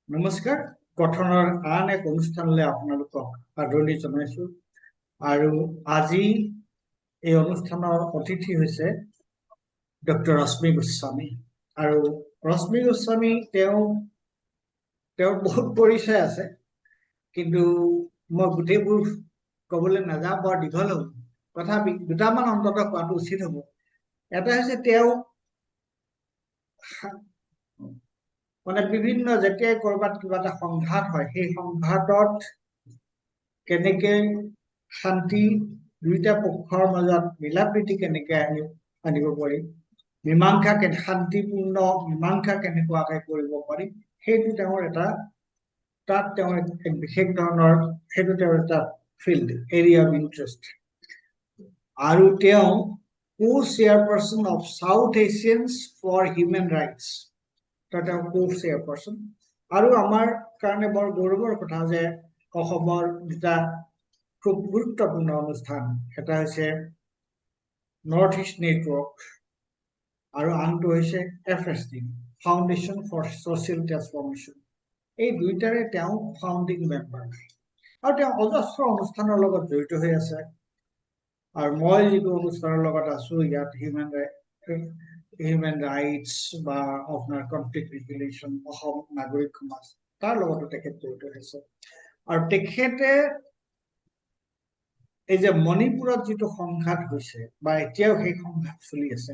নমস্কাৰ। গঠনৰ আন এক অনুষ্ঠানলৈ আপোনালোকক আদৰণি জনাইছো। আৰু আজি এই অনুষ্ঠানৰ অতিথি হৈছে ডক্টৰ ৰশ্মি গোস্বামী। আৰু ৰশ্মি গোস্বামী তেওঁৰ বহুত পৰিচয় আছে, কিন্তু মই গোটেইবোৰ ক'বলৈ নাযাওঁ, বৰ দীঘল হ'ব। তথাপি দুটামান অন্ততঃ কোৱাটো উচিত হ'ব। এটা হৈছে তেওঁ মানে বিভিন্ন যেতিয়াই কৰবাত কিবা এটা সংঘাত হয়, সেই সংঘাতত কেনেকে শান্তি, দুইটা পক্ষৰ মাজত মিলাপ্ৰীতি কেনেকে আনিব পাৰি, শান্তিপূৰ্ণ মীমাংসা কেনেকুৱাকে কৰিব পাৰি, সেইটো তেওঁৰ এটা বিশেষ ধৰণৰ সেইটো তেওঁৰ এটা ফিল্ড এৰিয়া অফ ইণ্টাৰেষ্ট। আৰু তেওঁ co-chairperson of South Asians for Human Rights, তেওঁ co-chairperson। আৰু আমাৰ কাৰণে বৰ গৌৰৱৰ কথা যে অসমৰ দুটা খুব গুৰুত্বপূৰ্ণ অনুষ্ঠান, এটা হৈছে নৰ্থ ইষ্ট নেটৱৰ্ক আৰু আনটো হৈছে FSD, foundation for social transformation. এই দুইটাৰে তেওঁ ফাউণ্ডিং মেম্বাৰ, আৰু তেওঁ অজস্ৰ অনুষ্ঠানৰ লগত জড়িত হৈ আছে। আৰু মই যিটো অনুষ্ঠানৰ লগত আছো ইয়াত হিউমেন ৰাইটছ বা আপোনাৰ কনফ্লিক্ট ৰিজলিউশ্যন, অসম নাগৰিক সমাজ, তাৰ লগতো তেখেত জড়িত হৈছে। আৰু তেখেতে এই যে মণিপুৰত যিটো সংঘাত হৈছে বা এতিয়াও সেই সংঘাত চলি আছে,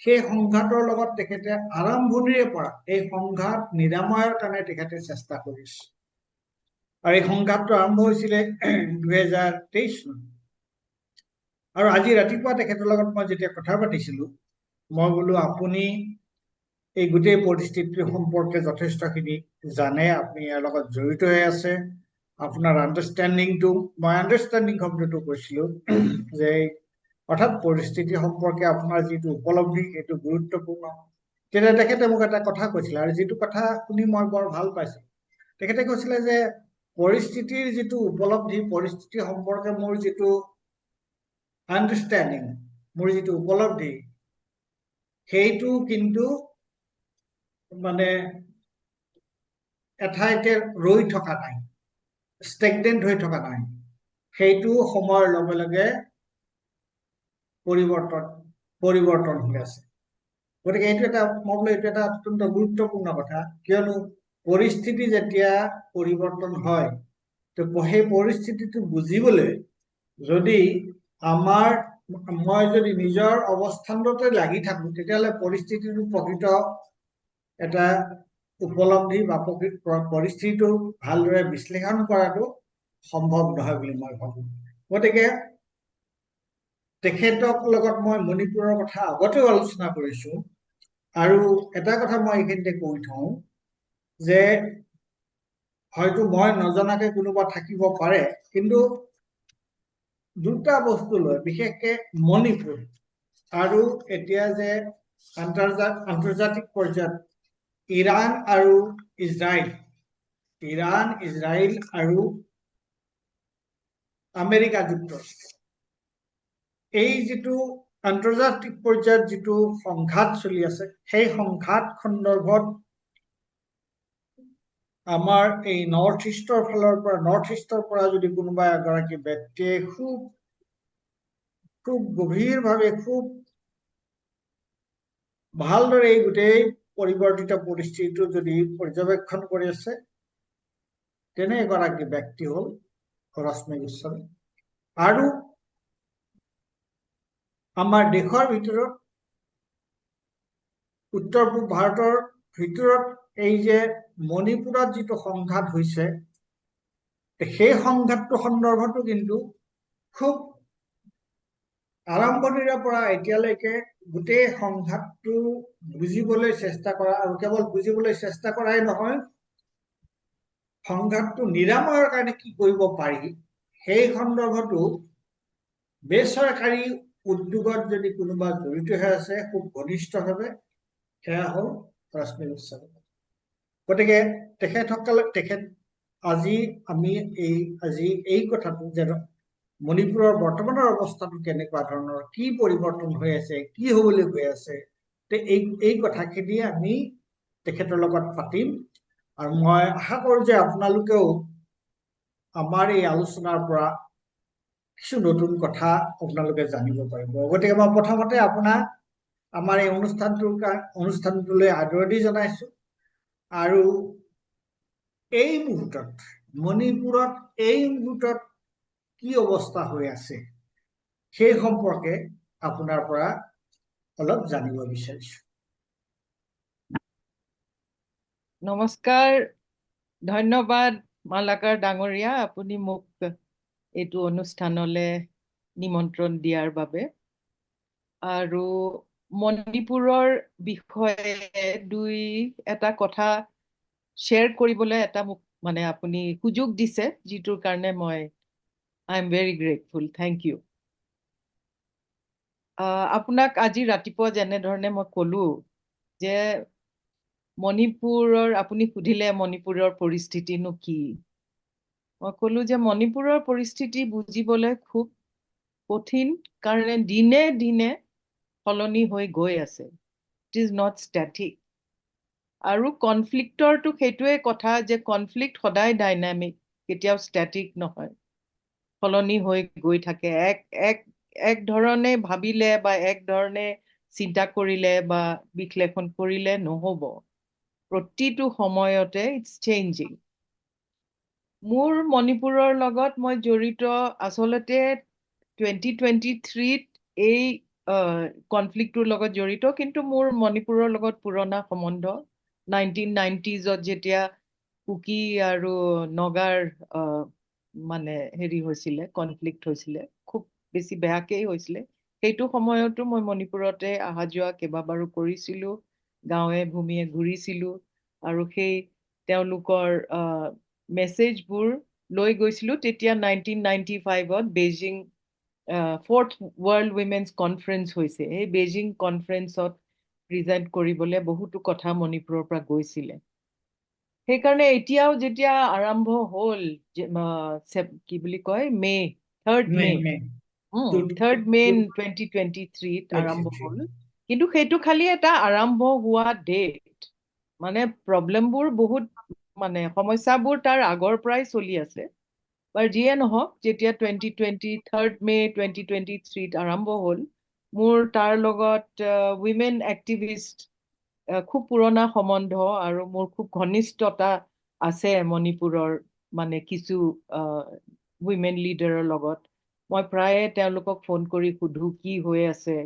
সেই সংঘাতৰ লগত তেখেতে আৰম্ভণিৰে পৰা এই সংঘাত নিৰাময়ৰ কাৰণে তেখেতে চেষ্টা কৰিছে। আৰু এই সংঘাতটো আৰম্ভ হৈছিলে 2023 চনত। আৰু আজি ৰাতিপুৱা তেখেতৰ লগত মই যেতিয়া কথা পাতিছিলো, মই বোলো আপুনি এই গোটেই পৰিস্থিতিৰ সম্পৰ্কে যথেষ্টখিনি জানে, আপুনি ইয়াৰ লগত জড়িত হৈ আছে, আপোনাৰ আণ্ডাৰষ্টেণ্ডিংটো, মই আণ্ডাৰষ্টেণ্ডিং শব্দটো কৈছিলো যে অৰ্থাৎ পৰিস্থিতি সম্পৰ্কে আপোনাৰ যিটো উপলব্ধি সেইটো গুৰুত্বপূৰ্ণ। তেতিয়া তেখেতে মোক এটা কথা কৈছিলে, আৰু যিটো কথা শুনি মই বৰ ভাল পাইছো। তেখেতে কৈছিলে যে পৰিস্থিতিৰ যিটো উপলব্ধি, পৰিস্থিতি সম্পৰ্কে মোৰ যিটো আণ্ডাৰষ্টেণ্ডিং, মোৰ যিটো উপলব্ধি, সেইটো কিন্তু মানে এঠাইতে ৰৈ থকা নাই, ষ্টেগনেণ্ট হৈ থকা নাই, সেইটো সময়ৰ লগে লগে পৰিৱৰ্তন হৈ আছে। গতিকে এইটো এটা অত্যন্ত গুৰুত্বপূৰ্ণ কথা, কিয়নো পৰিস্থিতি যেতিয়া পৰিৱৰ্তন হয়, তো সেই পৰিস্থিতিটো বুজিবলৈ যদি মই যদি নিজৰ অৱস্থানতে লাগি থাকো, তেতিয়াহ'লে পৰিস্থিতিটো প্ৰকৃত এটা উপলব্ধি বা পৰিস্থিতিটো ভালদৰে বিশ্লেষণ কৰাটো সম্ভৱ নহয় বুলি মই ভাবো। গতিকে তেখেতক লগত মই মণিপুৰৰ কথা আগতেও আলোচনা কৰিছো। আৰু এটা কথা মই এইখিনিতে কৈ থওঁ যে হয়তো মই নজনাকে কোনোবা থাকিব পাৰে, কিন্তু দুটা বস্তু লৈ, বিশেষকে মণিপুৰ আৰু এতিয়া যে আন্তৰ্জাতিক পৰ্যায়ত ইৰাণ আৰু ইজৰাইল আৰু আমেৰিকা যুক্তৰাষ্ট্ৰ, এই যিটো আন্তৰ্জাতিক পৰ্যায়ত যিটো সংঘাত চলি আছে, সেই সংঘাত সন্দৰ্ভত আমাৰ এই নৰ্থ ইষ্টৰ পৰা যদি কোনোবা এগৰাকী ব্যক্তিয়ে খুব গভীৰভাৱে, খুব ভালদৰে এই গোটেই পৰিৱৰ্তিত পৰিস্থিতিটো যদি পৰ্যবেক্ষণ কৰি আছে, তেনে এগৰাকী ব্যক্তি হ'ল ৰশ্মি গোস্বামী। আৰু আমাৰ দেশৰ ভিতৰত, উত্তৰ পূব ভাৰতৰ ভিতৰত এই যে মণিপুৰত যিটো সংঘাত হৈছে, সেই সংঘাতটো সন্দৰ্ভতো কিন্তু খুব আৰম্ভণিৰে পৰা এতিয়ালৈকে গোটেই সংঘাতটো বুজিবলৈ চেষ্টা কৰা, আৰু কেৱল বুজিবলৈ চেষ্টা কৰাই নহয়, সংঘাতটো নিৰাময়ৰ কাৰণে কি কৰিব পাৰি সেই সন্দৰ্ভতো বেচৰকাৰী উদ্যোগত যদি কোনোবা জড়িত হৈ আছে খুব ঘনিষ্ঠভাৱে, সেয়া হ'ল ৰশ্মি গোস্বামী। গতিকে আজি এই কথাটো যে মণিপুৰৰ বৰ্তমানৰ অৱস্থাটো কেনেকুৱা ধৰণৰ, কি পৰিৱৰ্তন হৈ আছে, কি হবলৈ গৈ আছে, এই কথাখিনি আমি তেখেতৰ লগত পাতিম। আৰু মই আশা কৰোঁ যে আপোনালোকেও আমাৰ এই আলোচনাৰ পৰা কিছু নতুন কথা আপোনালোকে জানিব পাৰিব। গতিকে মই প্ৰথমতে আপোনাক আমাৰ এই অনুষ্ঠানটোলৈ আদৰণি জনাইছো। আৰু এই মুহূৰ্তত মণিপুৰত এই মুহূৰ্তত কি অৱস্থা হৈ আছে সেই সম্পৰ্কে আপোনাৰ পৰা অলপ জানিব বিচাৰিছো। নমস্কাৰ, ধন্যবাদ মালাকাৰ ডাঙৰীয়া, আপুনি মোক এইটো অনুষ্ঠানলৈ নিমন্ত্ৰণ দিয়াৰ বাবে। আৰু মণিপুৰৰ বিষয়ে এটা কথা শ্বেয়াৰ কৰিবলৈ মোক মানে আপুনি সুযোগ দিছে, যিটোৰ কাৰণে মই I am very grateful. Thank you. আপোনাক আজি ৰাতিপুৱা যেনেধৰণে মই ক'লো যে মণিপুৰৰ, আপুনি সুধিলে মণিপুৰৰ পৰিস্থিতিনো কি। মই ক'লো যে মণিপুৰৰ পৰিস্থিতি বুজিবলৈ খুব কঠিন, কাৰণ দিনে দিনে সলনি হৈ গৈ আছে। It is not static. আৰু কনফ্লিক্টৰটো সেইটোৱে কথা যে কনফ্লিক্ট সদায় ডাইনামিক, কেতিয়াও ষ্টেটিক নহয়, সলনি হৈ গৈ থাকে। এক ধৰণে ভাবিলে বা এক ধৰণে চিন্তা কৰিলে বা বিশ্লেষণ কৰিলে নহ'ব, প্ৰতিটো সময়তে ইটছ চেঞ্জিং। মোৰ মণিপুৰৰ লগত মই জড়িত আচলতে 2023 এই কনফ্লিক্টটোৰ লগত জড়িত, কিন্তু মোৰ মণিপুৰৰ লগত পুৰণা সম্বন্ধ। 1990s যেতিয়া কুকি আৰু নগাৰ মানে হৈছিলে, কনফ্লিক্ট হৈছিলে, খুব বেছি বেয়াকেই হৈছিলে। সেইটো সময়তো মই মণিপুৰতে অহা যোৱা কেইবাবাৰো কৰিছিলো, গাঁৱে ভূমিয়ে ঘূৰিছিলো, আৰু সেই তেওঁলোকৰ মেছেজবোৰ লৈ গৈছিলো। তেতিয়া 1995ত Beijing 4th world women's conference হৈছে। এই বেইজিং কনফাৰেন্সত প্ৰেজেন্ট কৰিবলৈ বহুতো কথা মণিপুৰৰ পৰা গৈছিলে। সেইকাৰণে এতিয়াও যেতিয়া আৰম্ভ হ'ল, কি বুলি কয়, 3rd মে 2023 আৰম্ভ হ'ল। কিন্তু সেইটো খালি এটা আৰম্ভ হোৱা ডেট, মানে প্ৰব্লেমবোৰ বহুত, মানে সমস্যাবোৰ তাৰ আগৰ পৰাই চলি আছে। বাৰু যিয়ে নহওক, যেতিয়া 3rd মে 2023 আৰম্ভ হ'ল, মোৰ তাৰ লগত উইমেন এক্টিভিষ্ট খুব পুৰণা সম্বন্ধ, আৰু মোৰ খুব ঘনিষ্ঠতা আছে মণিপুৰৰ মানে কিছু উইমেন লিডাৰৰ লগত। মই প্ৰায়ে তেওঁলোকক ফোন কৰি সুধো কি হৈ আছে,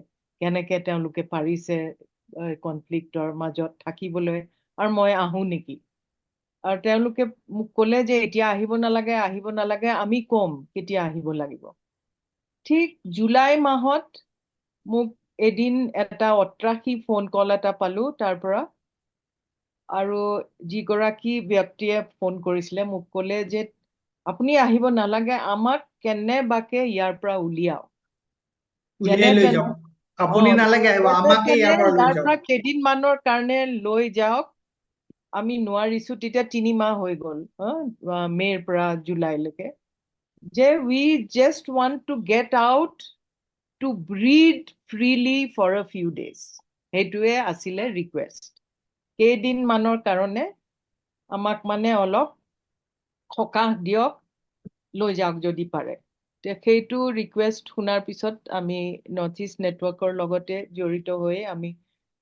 কেনেকে তেওঁলোকে পাৰিছে কনফ্লিক্টৰ মাজত থাকিবলৈ, আৰু মই আহো নেকি। আৰু তেওঁলোকে মোক ক'লে যে এতিয়া আহিব নালাগে, আমি কম কেতিয়া আহিব লাগিব। ঠিক জুলাই মাহত মোক এদিন এটা অত্ৰাসী ফোন কল এটা পালো তাৰ পৰা, আৰু যিগৰাকী ব্যক্তিয়ে ফোন কৰিছিলে মোক ক'লে যে আপুনি আহিব নালাগে, আমাক কেনেবাকে ইয়াৰ পৰা উলিয়াওক, যেনে তেনে ইয়াৰ পৰা কেইদিনমানৰ কাৰণে লৈ যাওক। আমি নোৱাৰিছো, তেতিয়া 3 মাহ হৈ গ'ল, মেৰ পৰা জুলাইলৈকে, যে we just want to get out to breathe freely for a few days. সেইটোৱে আছিলে ৰিকুৱেষ্ট। কেইদিনমানৰ কাৰণে আমাক মানে অলপ সকাহ দিয়ক, লৈ যাওক যদি পাৰে। সেইটো ৰিকুৱেষ্ট শুনাৰ পিছত আমি নৰ্থ ইষ্ট নেটৱৰ্কৰ লগতে জড়িত হৈ আমি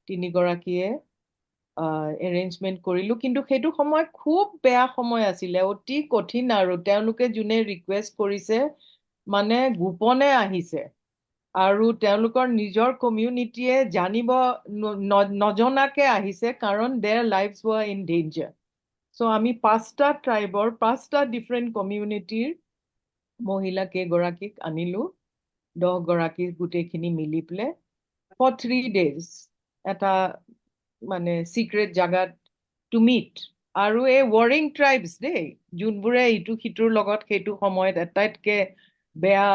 3গৰাকীয়ে এৰেঞ্জমেণ্ট কৰিলো। কিন্তু সেইটো সময় খুব বেয়া সময় আছিলে, অতি কঠিন। আৰু তেওঁলোকে যোনে ৰিকুৱেষ্ট কৰিছে মানে গোপনে আহিছে, আৰু তেওঁলোকৰ নিজৰ কমিউনিটিয়ে জানিব নজনাকে আহিছে, কাৰণ their lives were in danger. So' আমি 5টা ট্ৰাইবৰ 5টা ডিফাৰেণ্ট কমিউনিটিৰ মহিলা কেইগৰাকীক আনিলো, 10 গৰাকী গোটেইখিনি মিলি পেলাই ফৰ 3 days এটা মানে চিক্ৰেট জাগাত টু মিট। আৰু এই ৱাৰিং ট্ৰাইবছ দেই, যোনবোৰে ইটো সিটোৰ লগত সেইটো সময়ত আটাইতকে বেয়া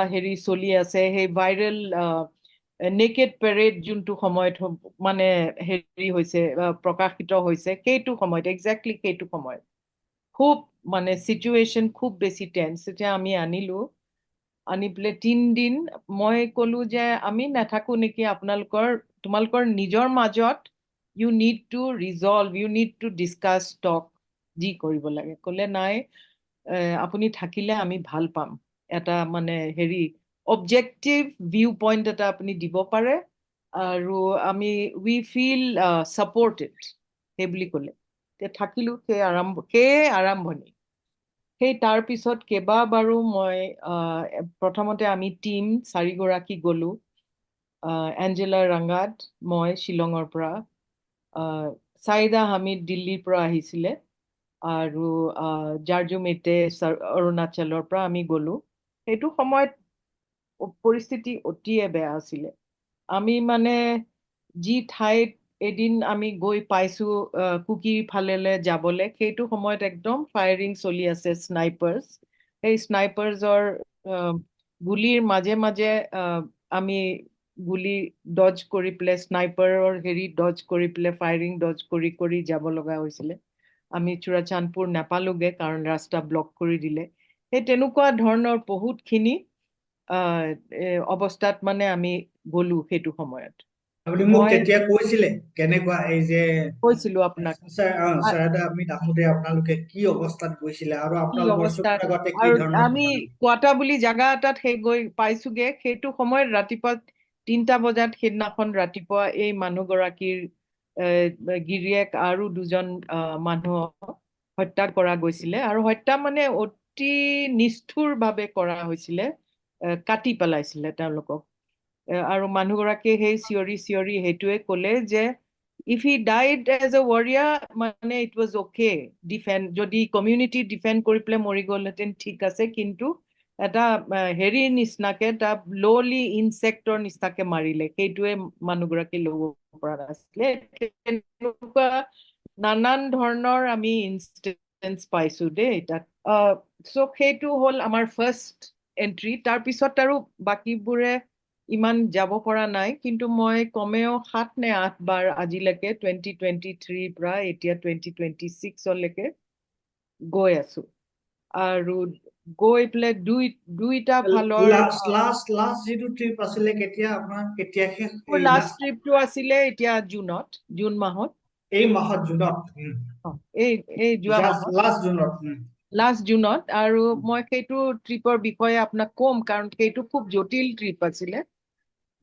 চলি আছে, সেই ভাইৰেল নেকেড পেৰেড যোনটো সময়ত মানে হৈছে প্ৰকাশিত হৈছে, সেইটো সময়ত একজেক্টলি সেইটো সময়ত খুব মানে চিটুৱেশ্যন খুব বেছি টেন্স। তেতিয়া আমি আনিলো, আনি পেলাই 3 দিন মই ক'লো যে আমি নাথাকো নেকি, তোমালোকৰ নিজৰ মাজত you need to resolve, you need to discuss, talk. যি কৰিব লাগে ক'লে নাই আপুনি থাকিলে আমি ভাল পাম এটা মানে হেৰি অবজেক্টিভ ভিউ পইণ্ট এটা আপুনি দিব পাৰে আৰু আমি উই ফিল ছাপৰ্টেড সেই বুলি ক'লে থাকিলো সেই আৰম্ভণি সেই তাৰ পিছত কেইবাবাৰো মই প্ৰথমতে আমি টিম 4গৰাকী গ'লো এঞ্জেলা ৰংগাত মই শ্বিলঙৰ পৰা ছাইদা হামিদ দিল্লীৰ পৰা আহিছিলে আৰু জাৰ্জু মেটে অৰুণাচলৰ পৰা আমি গ'লো সেইটো সময়ত পৰিস্থিতি অতিয়ে বেয়া আছিলে আমি মানে যি ঠাইত এদিন আমি গৈ পাইছো কুকিৰ ফালেলে যাবলে সেইটো সময়ত একদম ফায়াৰিং চলি আছে স্নাইপাৰ্ছ সেই স্নাইপাৰ্ছৰ গুলিৰ মাজে মাজে আমি গুলি ডজ কৰি পেলাই স্নাইপাৰৰ হেৰি ডজ কৰি পেলাই ফায়াৰিং ডজ কৰি কৰি যাব লগা হৈছিলে আমি চুৰাচান্দপুৰ নাপালোগে কাৰণ ৰাস্তা ব্লক কৰি দিলে সেই তেনেকুৱা ধৰণৰ বহুতখিনি অৱস্থাত মানে আমি গ'লো সেইটো সময়ত আপুনি মোক মই তেতিয়া কৈছিলে কেনেকুৱা এই যে কৈছিলো আপোনাক ছাৰদা আমি আহোঁতে আপোনালোকে কি অৱস্থাত গৈছিলে আৰু কি আপোনালোকৰ অৱস্থাত চকুৰ আগতে কি আৰু ধৰণৰ আমি ঘটনা কোৱাটা বুলি জাগা এটাত সেই গৈ পাইছোগে সেইটো সময়ত ৰাতিপুৱা 3টা বজাত সেইদিনাখন ৰাতিপুৱা এই মানুহগৰাকীৰ গিৰিয়েক আৰু দুজন মানুহক হত্যা কৰা গৈছিলে আৰু হত্যা মানে অতি নিষ্ঠুৰভাৱে কৰা হৈছিলে কাটি পেলাইছিলে তেওঁলোকক আৰু মানুহগৰাকীয়ে সেই চিঞৰি চিঞৰি সেইটোৱে ক'লে যে if he died as a warrior মানে it was okay defend যদি কমিউনিটি ডিফেন্ড কৰি পেলাই মৰি গ'লহেঁতেন ঠিক আছে কিন্তু এটা হেৰিৰ নিচিনাকে এটা ললি ইনচেক্টৰ নিচিনাকে মাৰিলে সেইটোৱে মানুহগৰাকী ল'ব পৰা নাছিলে তেনেকুৱা নানান ধৰণৰ আমি ইনষ্টেন্স পাইছো দেই তাত চ' সেইটো হ'ল আমাৰ ফাৰ্ষ্ট এন্ট্ৰি তাৰপিছত আৰু বাকীবোৰে ইমান যাব পৰা নাই কিন্তু মই কমেও 7 নে 8 বাৰ আজিলৈকে 2023 পৰা এতিয়া 2026লৈকে গৈ আছো আৰু গৈ পেলাই দুইটা ফালৰ লাষ্ট যিটো ট্ৰিপ আছিলে কেতিয়া আপোনাৰ কেতিয়া শেষ মোৰ লাষ্ট ট্ৰিপটো আছিলে এতিয়া জুন মাহত এই মাহত জুনত এই যোৱা মাহত লাষ্ট জুনত আৰু মই সেইটো ট্ৰিপৰ বিষয়ে আপোনাক ক'ম কাৰণ সেইটো খুব জটিল ট্ৰিপ আছিলে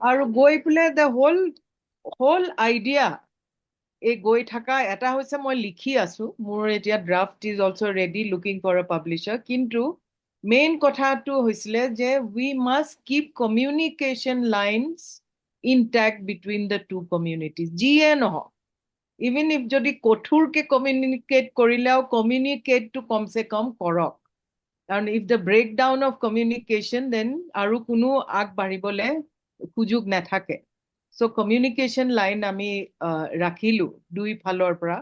আৰু গৈ পেলাই দ্য হোল আইডিয়া এই গৈ থকা এটা হৈছে মই লিখি আছো মোৰ এতিয়া draft is also' ready looking for a publisher কিন্তু মেইন কথাটো হৈছিলে যে we must keep communication lines intact between the two communities যিয়ে নহওক ইভেন ইফ যদি কঠোৰকে কমিউনিকেট কৰিলেও কমিউনিকেটটো কমচে কম কৰক কাৰণ if the break down of communication then আৰু কোনো আগবাঢ়িবলৈ সুযোগ নাথাকে চ' কমিউনিকেশ্যন লাইন আমি ৰাখিলো দুই ফালৰ পৰা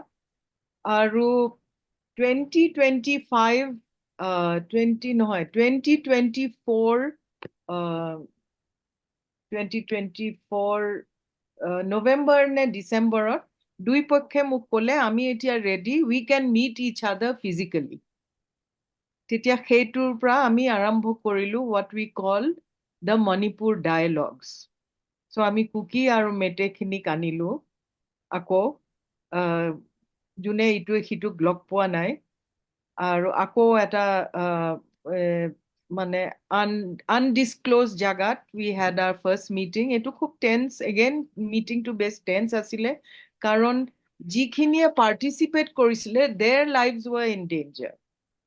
আৰু 2024 নৱেম্বৰ নে ডিচেম্বৰত দুই পক্ষে মোক ক'লে আমি এতিয়া ৰেডি উই কেন মিট ইচ আদাৰ ফিজিকেলি তেতিয়া সেইটোৰ পৰা আমি আৰম্ভ কৰিলো what we call the Manipur dialogues so' আমি কুকি আৰু মেটেখিনিক আনিলো আকৌ যোনে ইটোৱে সিটোক লগ পোৱা নাই আৰু আকৌ এটা মানে আনডিছক্ল'জ জাগাত উই হেড আৰ ফাৰ্ষ্ট মিটিং এইটো খুব টেন্স এগেইন মিটিংটো বেছ টেন্স আছিলে কাৰণ যিখিনিয়ে পাৰ্টিচিপেট কৰিছিলে their lives were in danger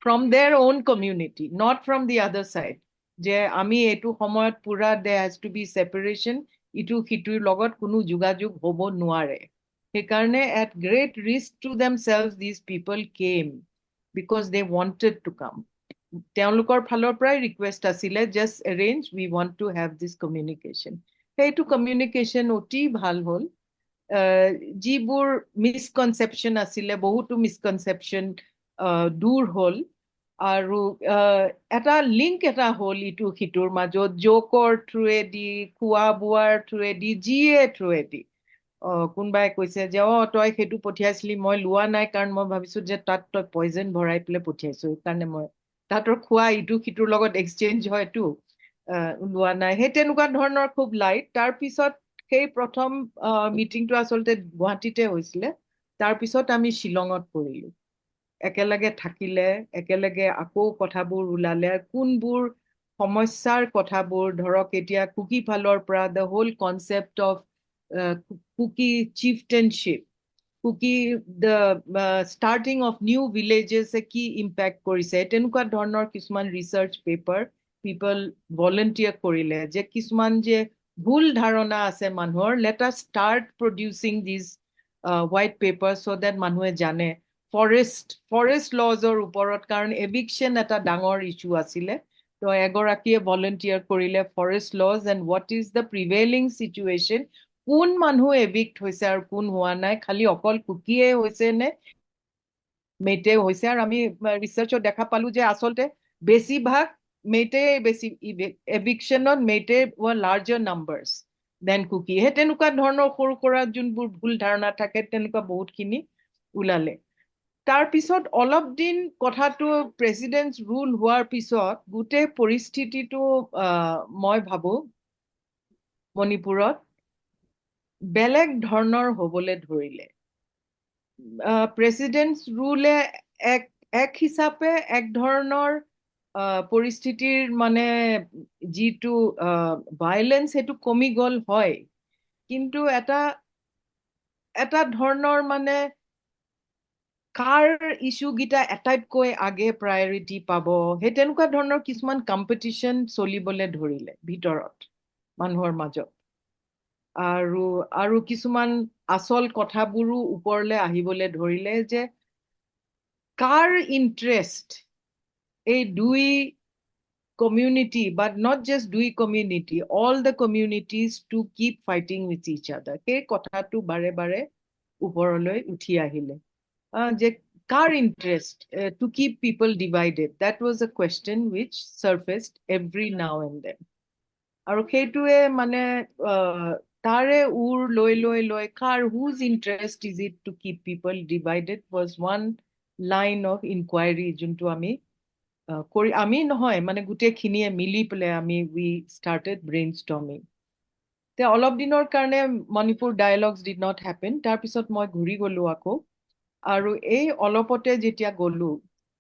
from their own community not from the other side যে আমি এইটো সময়ত পুৰা they has to be separation ইটো সিটোৰ লগত কোনো যোগাযোগ হ'ব নোৱাৰে সেইকাৰণে at great risk to themselves these people came because they wanted to come তেওঁলোকৰ ফালৰ পৰাই ৰিকুৱেষ্ট আছিলে just arrange we want to have this communication সেইটো কমিউনিকেশ্যন অতি ভাল হ'ল যিবোৰ মিছকনচেপশ্যন আছিলে বহুতো মিছকনচেপশ্যন দূৰ হ'ল আৰু এটা লিংক এটা হ'ল ইটো সিটোৰ মাজত জোকৰ থ্ৰুৱেদি খোৱা বোৱাৰ থ্ৰুৱেদি যিয়ে থ্ৰুৱেদি কোনোবাই কৈছে যে তই সেইটো পঠিয়াইছিলি মই লোৱা নাই কাৰণ মই ভাবিছো যে তাত তই পয়জন ভৰাই পেলাই পঠিয়াইছো সেইকাৰণে মই তাহাঁতৰ খোৱা ইটো সিটোৰ লগত এক্সচেঞ্জ হয়তো লোৱা নাই সেই তেনেকুৱা ধৰণৰ খুব লাইট তাৰপিছত সেই প্ৰথম মিটিংটো আচলতে গুৱাহাটীতে হৈছিলে তাৰপিছত আমি শ্বিলঙত কৰিলো একেলগে থাকিলে একেলগে আকৌ কথাবোৰ ওলালে কোনবোৰ সমস্যাৰ কথাবোৰ ধৰক এতিয়া কুকি ফালৰ পৰা the whole concept of Kuki chieftainship Kuki the starting of new villages কি impact কৰিছে তেনেকুৱা ধৰণৰ কিছুমান ৰিসাৰ্চ পেপাৰ people volunteer কৰিলে যে কিছুমান যে ভুল ধাৰণা আছে মানুহৰ let us start producing these white papers so that মানুহে জানে forest lawsৰ ওপৰত কাৰণ eviction এটা ডাঙৰ ইস্যু আছিলে তো এগৰাকীয়ে volunteer কৰিলে forest laws and what is the prevailing situation কোন মানুহ এভিক্ট হৈছে আৰু কোন হোৱা নাই খালি অকল কুকিয়ে হৈছে নে মেইটে হৈছে আৰু আমি ৰিসাৰ্চত দেখা পালো যে আসলতে বেছিভাগ মেইটে বেছি এভিকশ্যনত মেইটে were larger numbers than Kuki হে তেনেকুৱা ধৰণৰ সৰু কৰা যোনবোৰ ভুল ধাৰণা থাকে তেনেকুৱা বহুতখিনি ওলালে তাৰ পিছত অলপ দিন কথাটো প্ৰেসিডেন্টছ ৰুল হোৱাৰ পিছত গোটেই পৰিস্থিতিটো মই ভাবো মণিপুৰত বেলেগ ধৰণৰ হ'বলৈ ধৰিলে প্ৰেসিডেন্টছ ৰুলে এক হিচাপে এক ধৰণৰ পৰিস্থিতিৰ মানে যিটো ভায়োলেন্স সেইটো কমি গল হয় কিন্তু এটা ধৰণৰ মানে কাৰ ইস্যু গিটা এটাইতকৈ আগে প্ৰায়োৰিটি পাব সেই তেনেকুৱা ধৰণৰ কিছুমান কম্পিটিশন চলিবলৈ ধৰিলে ভিতৰত মানুহৰ মাজত আৰু কিছুমান আসল কথাবোৰো ওপৰলে আহিবলৈ ধৰিলে যে কাৰ ইন্টাৰেষ্ট এই দুই community but not just দুই community all the communities to keep fighting with each other সেই কথাটো বাৰে বাৰে ওপৰলৈ উঠি আহিলে যে কাৰ interest to keep people divided that was a question which surfaced every now and then আৰু সেইটোৱে মানে তাৰে লৈ কাৰ whose interest is it to keep people divided was one line of inquiry যোনটো আমি নহয় মানে গোটেইখিনিয়ে মিলি পেলাই we started brainstorming তে অলপ দিনৰ কাৰণে মণিপুৰ ডায়ালগছ did not happen তাৰ পিছত মই ঘূৰি গলো আকৌ আৰু এই অলপতে যেতিয়া গলো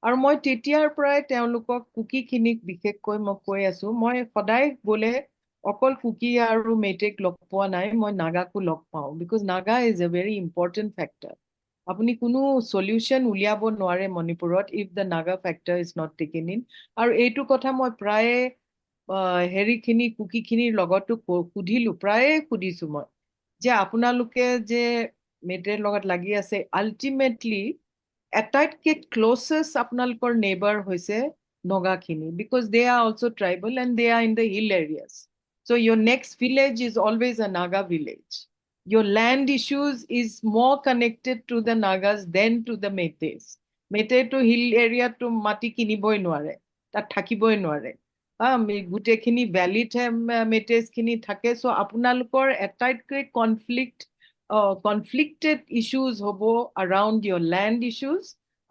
আৰু মই তেতিয়াৰ পৰাই তেওঁলোকক কুকিখিনিক বিশেষকৈ মই কৈ আছো মই সদায় গলে অকল কুকি আৰু মেটেক লগ পোৱা নাই মই নাগাকো লগ পাওঁ because naga is a very important factor আপুনি কোনো সলিউশন উলিয়াব নোৱাৰে মণিপুৰত if the naga factor is not taken in আৰু এইটো কথা মই প্ৰায়ে হেৰিখিনি কুকিখিনিৰ লগতো সুধিলো প্ৰায়ে সুধিছো মই যে আপোনালোকে যে মেটেৰ লগত লাগি আছে আলটিমেটলি আটাইতকৈ ক্লোজেষ্ট আপোনালোকৰ নেইবাৰ হৈছে নগাখিনি because they are also tribal and they are in the hill areas so your next village is always a naga village your land issues is more connected to the nagas than to the metes mete to hill area to mati kiniboi নোৱাৰে তাত থাকিবই নোৱাৰে গোটেইখিনি ভ্যালিত মেটেজ খিনি থাকে so আপোনালোকৰ আটাইতকৈ conflicted issues hobo around your land issues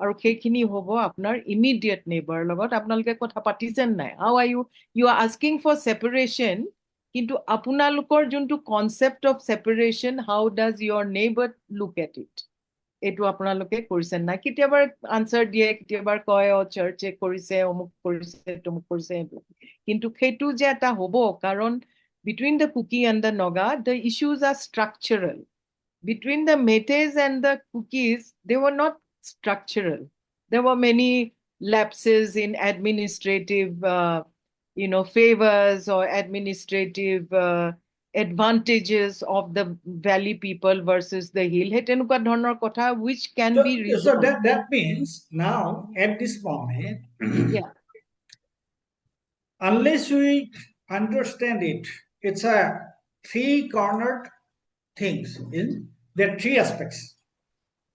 আৰু সেইখিনি হ'ব আপোনাৰ immediate neighbor লগত আপোনালোকে কথা পাতিছেন নাই how are you are asking for separation কিন্তু আপোনালোকৰ যোনটো concept of separation how does your neighbor look at it এইটো আপোনালোকে কৰিছেন নাই কেতিয়াবা আনসাৰ দিয়ে কেতিয়াবা কয় চাৰ্চে কৰিছে অমুক কৰিছে তমুক কৰিছে কিন্তু সেইটো যে এটা হ'ব কাৰণ between the Kuki and the Naga the issues are structural between the Metes and the Kukis they were not structural there were many lapses in administrative favors or administrative advantages of the valley people versus the hill he tenuka dhornor kotha which can be So resolved that means now at this moment yeah unless we understand it it's a three-cornered things in there are three aspects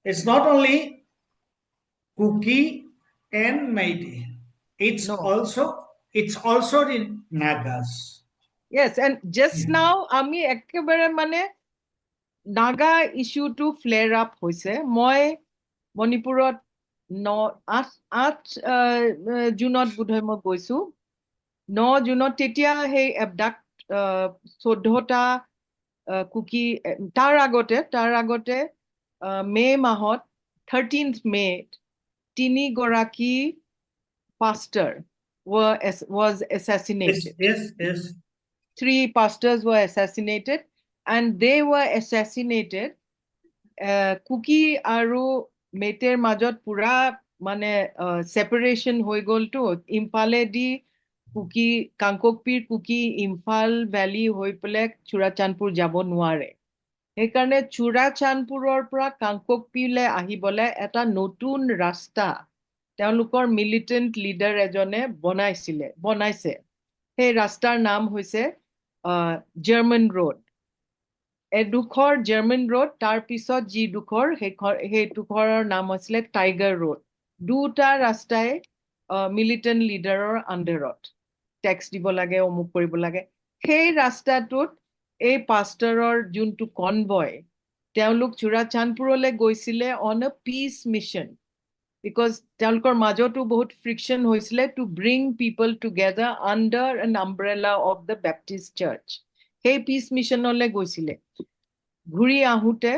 it's not only Kuki and Meite no it's also the Nagas yes and just now ami ekebare mane naga issue to flare up hoise moi মণিপুৰত 8 জুনত বোধহয় মই গৈছো 9 জুনত তেতিয়া সেই এবডাক্ট 14টা কুকি তাৰ আগতে মে মাহত 13th মে তিনিগৰাকী pastor was assassinated. Yes. 3 pastors were assassinated, and they were assassinated Kuki আৰু মেটেৰ মাজত পুৰা মানে সেপাৰেশন হৈ গ'লটো ইম্ফালেদি কুকি কাংককপিৰ কুকি ইম্ফাল ভ্যালি হৈ পেলে চুৰাচান্দপুৰ যাব নোৱাৰে সেইকাৰণে চুৰাচান্দপুৰৰ পৰা কাংককপিলে আহিবলে এটা নতুন ৰাস্তা তেওঁলোকৰ মিলিটেন্ট লিডাৰ এজনে বনাইছে সেই ৰাস্তাৰ নাম হৈছে জাৰ্মান ৰোড এডুখৰ জাৰ্মান ৰোড তাৰ পিছত যি দুখৰ সেই দুখৰৰ নাম হৈছিলে টাইগাৰ ৰোড দুটা ৰাস্তাই মিলিটেন্ট লিডাৰৰ আন্ডাৰত ট্যাক্স দিব লাগে অমুক কৰিব লাগে সেই ৰাস্তাটোত এই পাষ্টাৰৰ যোনটো কনভয় তেওঁলোক চুৰাচান্দপুৰলৈ গৈছিলে on a piece mission because তেওঁলোকৰ মাজতো বহুত ফ্ৰিকশন হৈছিলে to bring people together under an umbrella of the Baptist Church সেই পিস মিশনলৈ গৈছিলে ঘুৰি আহোতে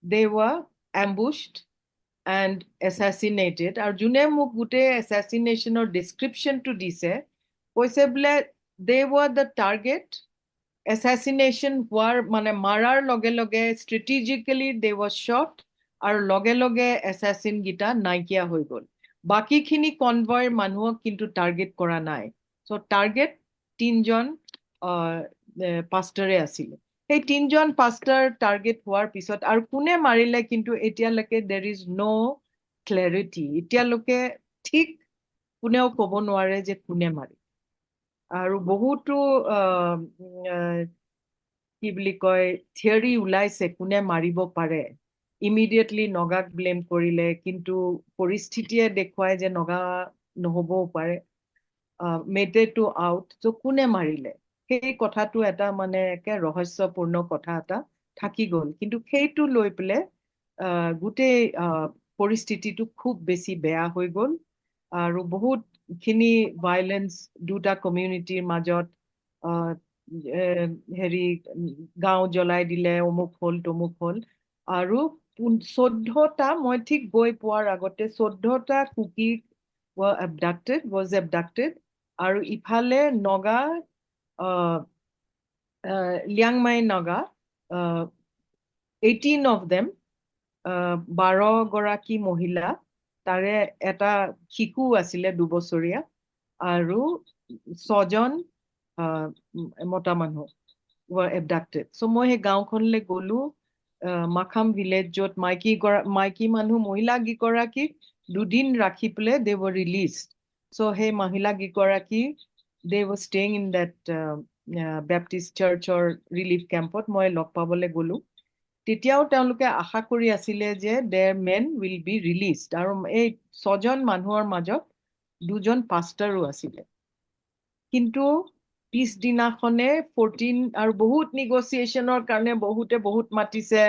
they were ambushed and assassinated আৰু যোনে মোক গোটে assassinationৰ descriptionটো দিছে কৈছে বোলে they were the target assassination হোৱাৰ মানে মাৰাৰ লগে লগে strategically they were shot আৰু লগে লগে assassin গিটা নাইকিয়া হৈ গ'ল বাকিখিনি কনভয় মানুহক কিন্তু টাৰ্গেট কৰা নাই সো টাৰ্গেট তিনজন পাষ্টাৰে আছিল সেই তিনজন পাষ্টাৰ টাৰ্গেট হোৱাৰ পিছত আৰু কোনে মাৰিলে কিন্তু এতিয়ালৈকে there is no clarity এতিয়ালৈকে ঠিক কোনেও ক'ব নোৱাৰে যে কোনে মাৰি আৰু বহুতো কি বুলি কয় থিয়ৰি ওলাইছে কোনে মাৰিব পাৰে ইমিডিয়েটলি নগাক ব্লেম কৰিলে কিন্তু পৰিস্থিতিয়ে দেখুৱায় যে নগা নহবও পাৰে মেটেটো আউট সো কোনে মাৰিলে সেই কথাটো এটা মানে একে ৰহস্যপূৰ্ণ কথা এটা থাকি গ'ল কিন্তু সেইটো লৈ পেলে গোটেই পৰিস্থিতিটো খুব বেছি বেয়া হৈ গ'ল আৰু বহুত খিনি ভায়োলেন্স দুটা কমিউনিটিৰ মাজত হেৰি গাঁও জ্বলাই দিলে অমুক হল তমুক হল আৰু 14টা মই ঠিক গৈ পোৱাৰ আগতে 14টা কুকি was abducted আৰু ইফালে নগা লিয়াংমাই নগা 18 of them 12 গৰাকী মহিলা তাৰে এটা শিশু আছিলে 2 বছৰীয়া আৰু 6 জন মতা মানুহ were abducted so মই হে গাঁওখনলৈ গলো মাখাম ভিলেজ যত মাইকী মানুহ মহিলা গিগৰাকী দুদিন ৰাখি পেলে they were released so হে মহিলা গিগৰাকী they were staying in that Baptist church or relief campত মই লগ পাবলৈ গলো তেতিয়াও তেওঁলোকে আশা কৰি আছিল যে their men will be released আৰু এই 6 জন মানুহৰ মাজত দুজন পাষ্টাৰো আছিল কিন্তু পিছদিনাখনে 14 আৰু বহুত নেগোসিয়েশনৰ কাৰণে বহুত মাতিছে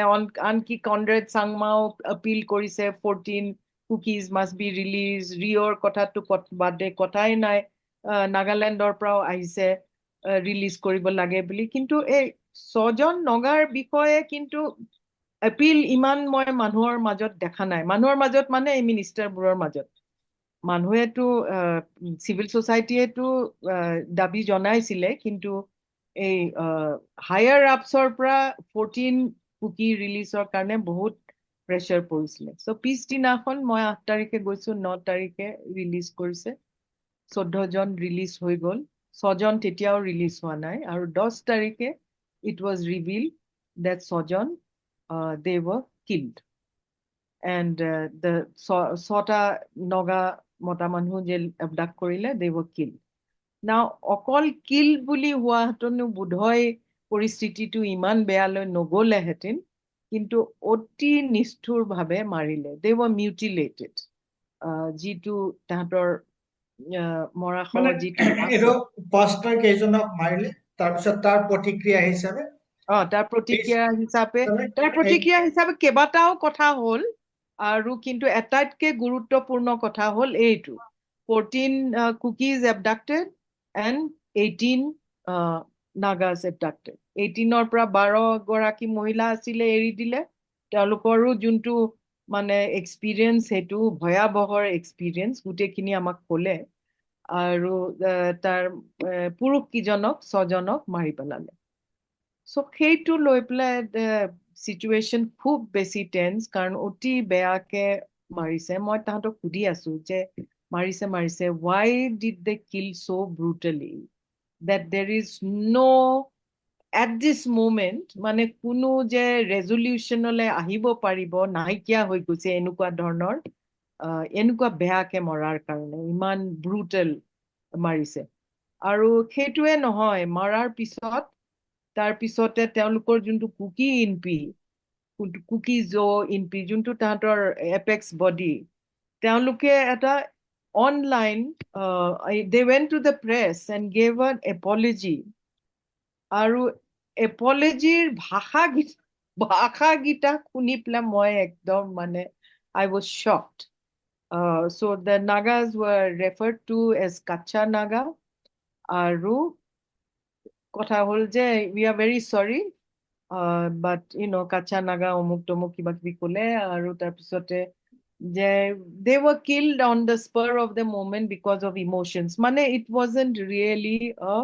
আনকি কনৰেড চাংমাও আপিল কৰিছে 14 cookies must B release Rio কথাটো বাদে কথাই নাই নাগালেণ্ডৰ পৰাও আহিছে ৰিলিজ কৰিব লাগে বুলি কিন্তু এই 6 জন নগাৰ বিষয়ে কিন্তু আপিল ইমান মই মানুহৰ মাজত দেখা নাই মানুহৰ মাজত মানে এই মিনিষ্টাৰবোৰৰ মাজত মানুহেটো সিভিল সোসাইটিয়েটো দাবী জনাইছিলে কিন্তু এই হায়াৰ আপছৰ পৰা 14 কুকি ৰিলিজৰ কাৰণে বহুত প্ৰেছাৰ পৰিছিলে সো পিছদিনাখন মই 8 তাৰিখে গৈছো 9 তাৰিখে ৰিলিজ কৰিছে 14 জন ৰিলিজ হৈ গ'ল 6 জন তেতিয়াও ৰিলিজ হোৱা নাই আৰু 10 তাৰিখে it was revealed that 6 John they were killed and the sota noga mota manhu je abduct korile they were killed now okol kill buli hua hatonu budhoy poristiti tu iman bealo nogole hetin kintu oti nisthur bhabe marile they were mutilated jitu tahator mora khawar jitu edo pastor kejonok marile tar pisot tar protikriya hisabe তাৰ প্ৰতিক্ৰিয়া হিচাপে কেবাটাও কথা হল আৰু কিন্তু এটাইতকে গুৰুত্বপূৰ্ণ কথা হল এইটো 14 cookies abducted and 18 Nagas abducted 18ৰ পৰা 12 গৰাকী মহিলা আছিলে এৰি দিলে তেওঁলোকৰো যোনটো মানে এক্সপিৰিয়েঞ্চ, সেইটো ভয়াৱহৰ এক্সপিৰিয়েঞ্চ গোটেইখিনি আমাক ক'লে আৰু তাৰ পুৰুষ কিজনক 6জনক মাৰি পেলালে। চ' সেইটো লৈ পেলাই চিটুৱেশ্যন খুব বেছি টেন্স, কাৰণ অতি বেয়াকে মাৰিছে। মই তাহাঁতক সুধি আছো যে মাৰিছে why did they kill so brutally that there is no at this moment মানে কোনো যে ৰেজলিউশ্যনলৈ আহিব পাৰিব, নাইকিয়া হৈ গৈছে এনেকুৱা ধৰণৰ এনেকুৱা বেয়াকে মৰাৰ কাৰণে ইমান ব্ৰুটেল মাৰিছে। আৰু সেইটোৱে নহয়, মৰাৰ পিছত তাৰ পিছতে তেওঁলোকৰ যোনটো কুকি জো ইনপি যোনটো তাহাঁতৰ এপেক্স বডি, তেওঁলোকে এটা online they went to the press and gave an apology, আৰু এপলজিৰ ভাষাগীতা শুনি পেলাই মই একদম মানে I was shocked. So the Nagas were referred to as Kacha Naga, আৰু কথা হ'ল যে we are very sorry, but Kacha Naga অমুক তমুক কিবা কিবি ক'লে, আৰু তাৰপিছতে যে they were killed on the spur of the moment because of emotions. মানে it wasn't really a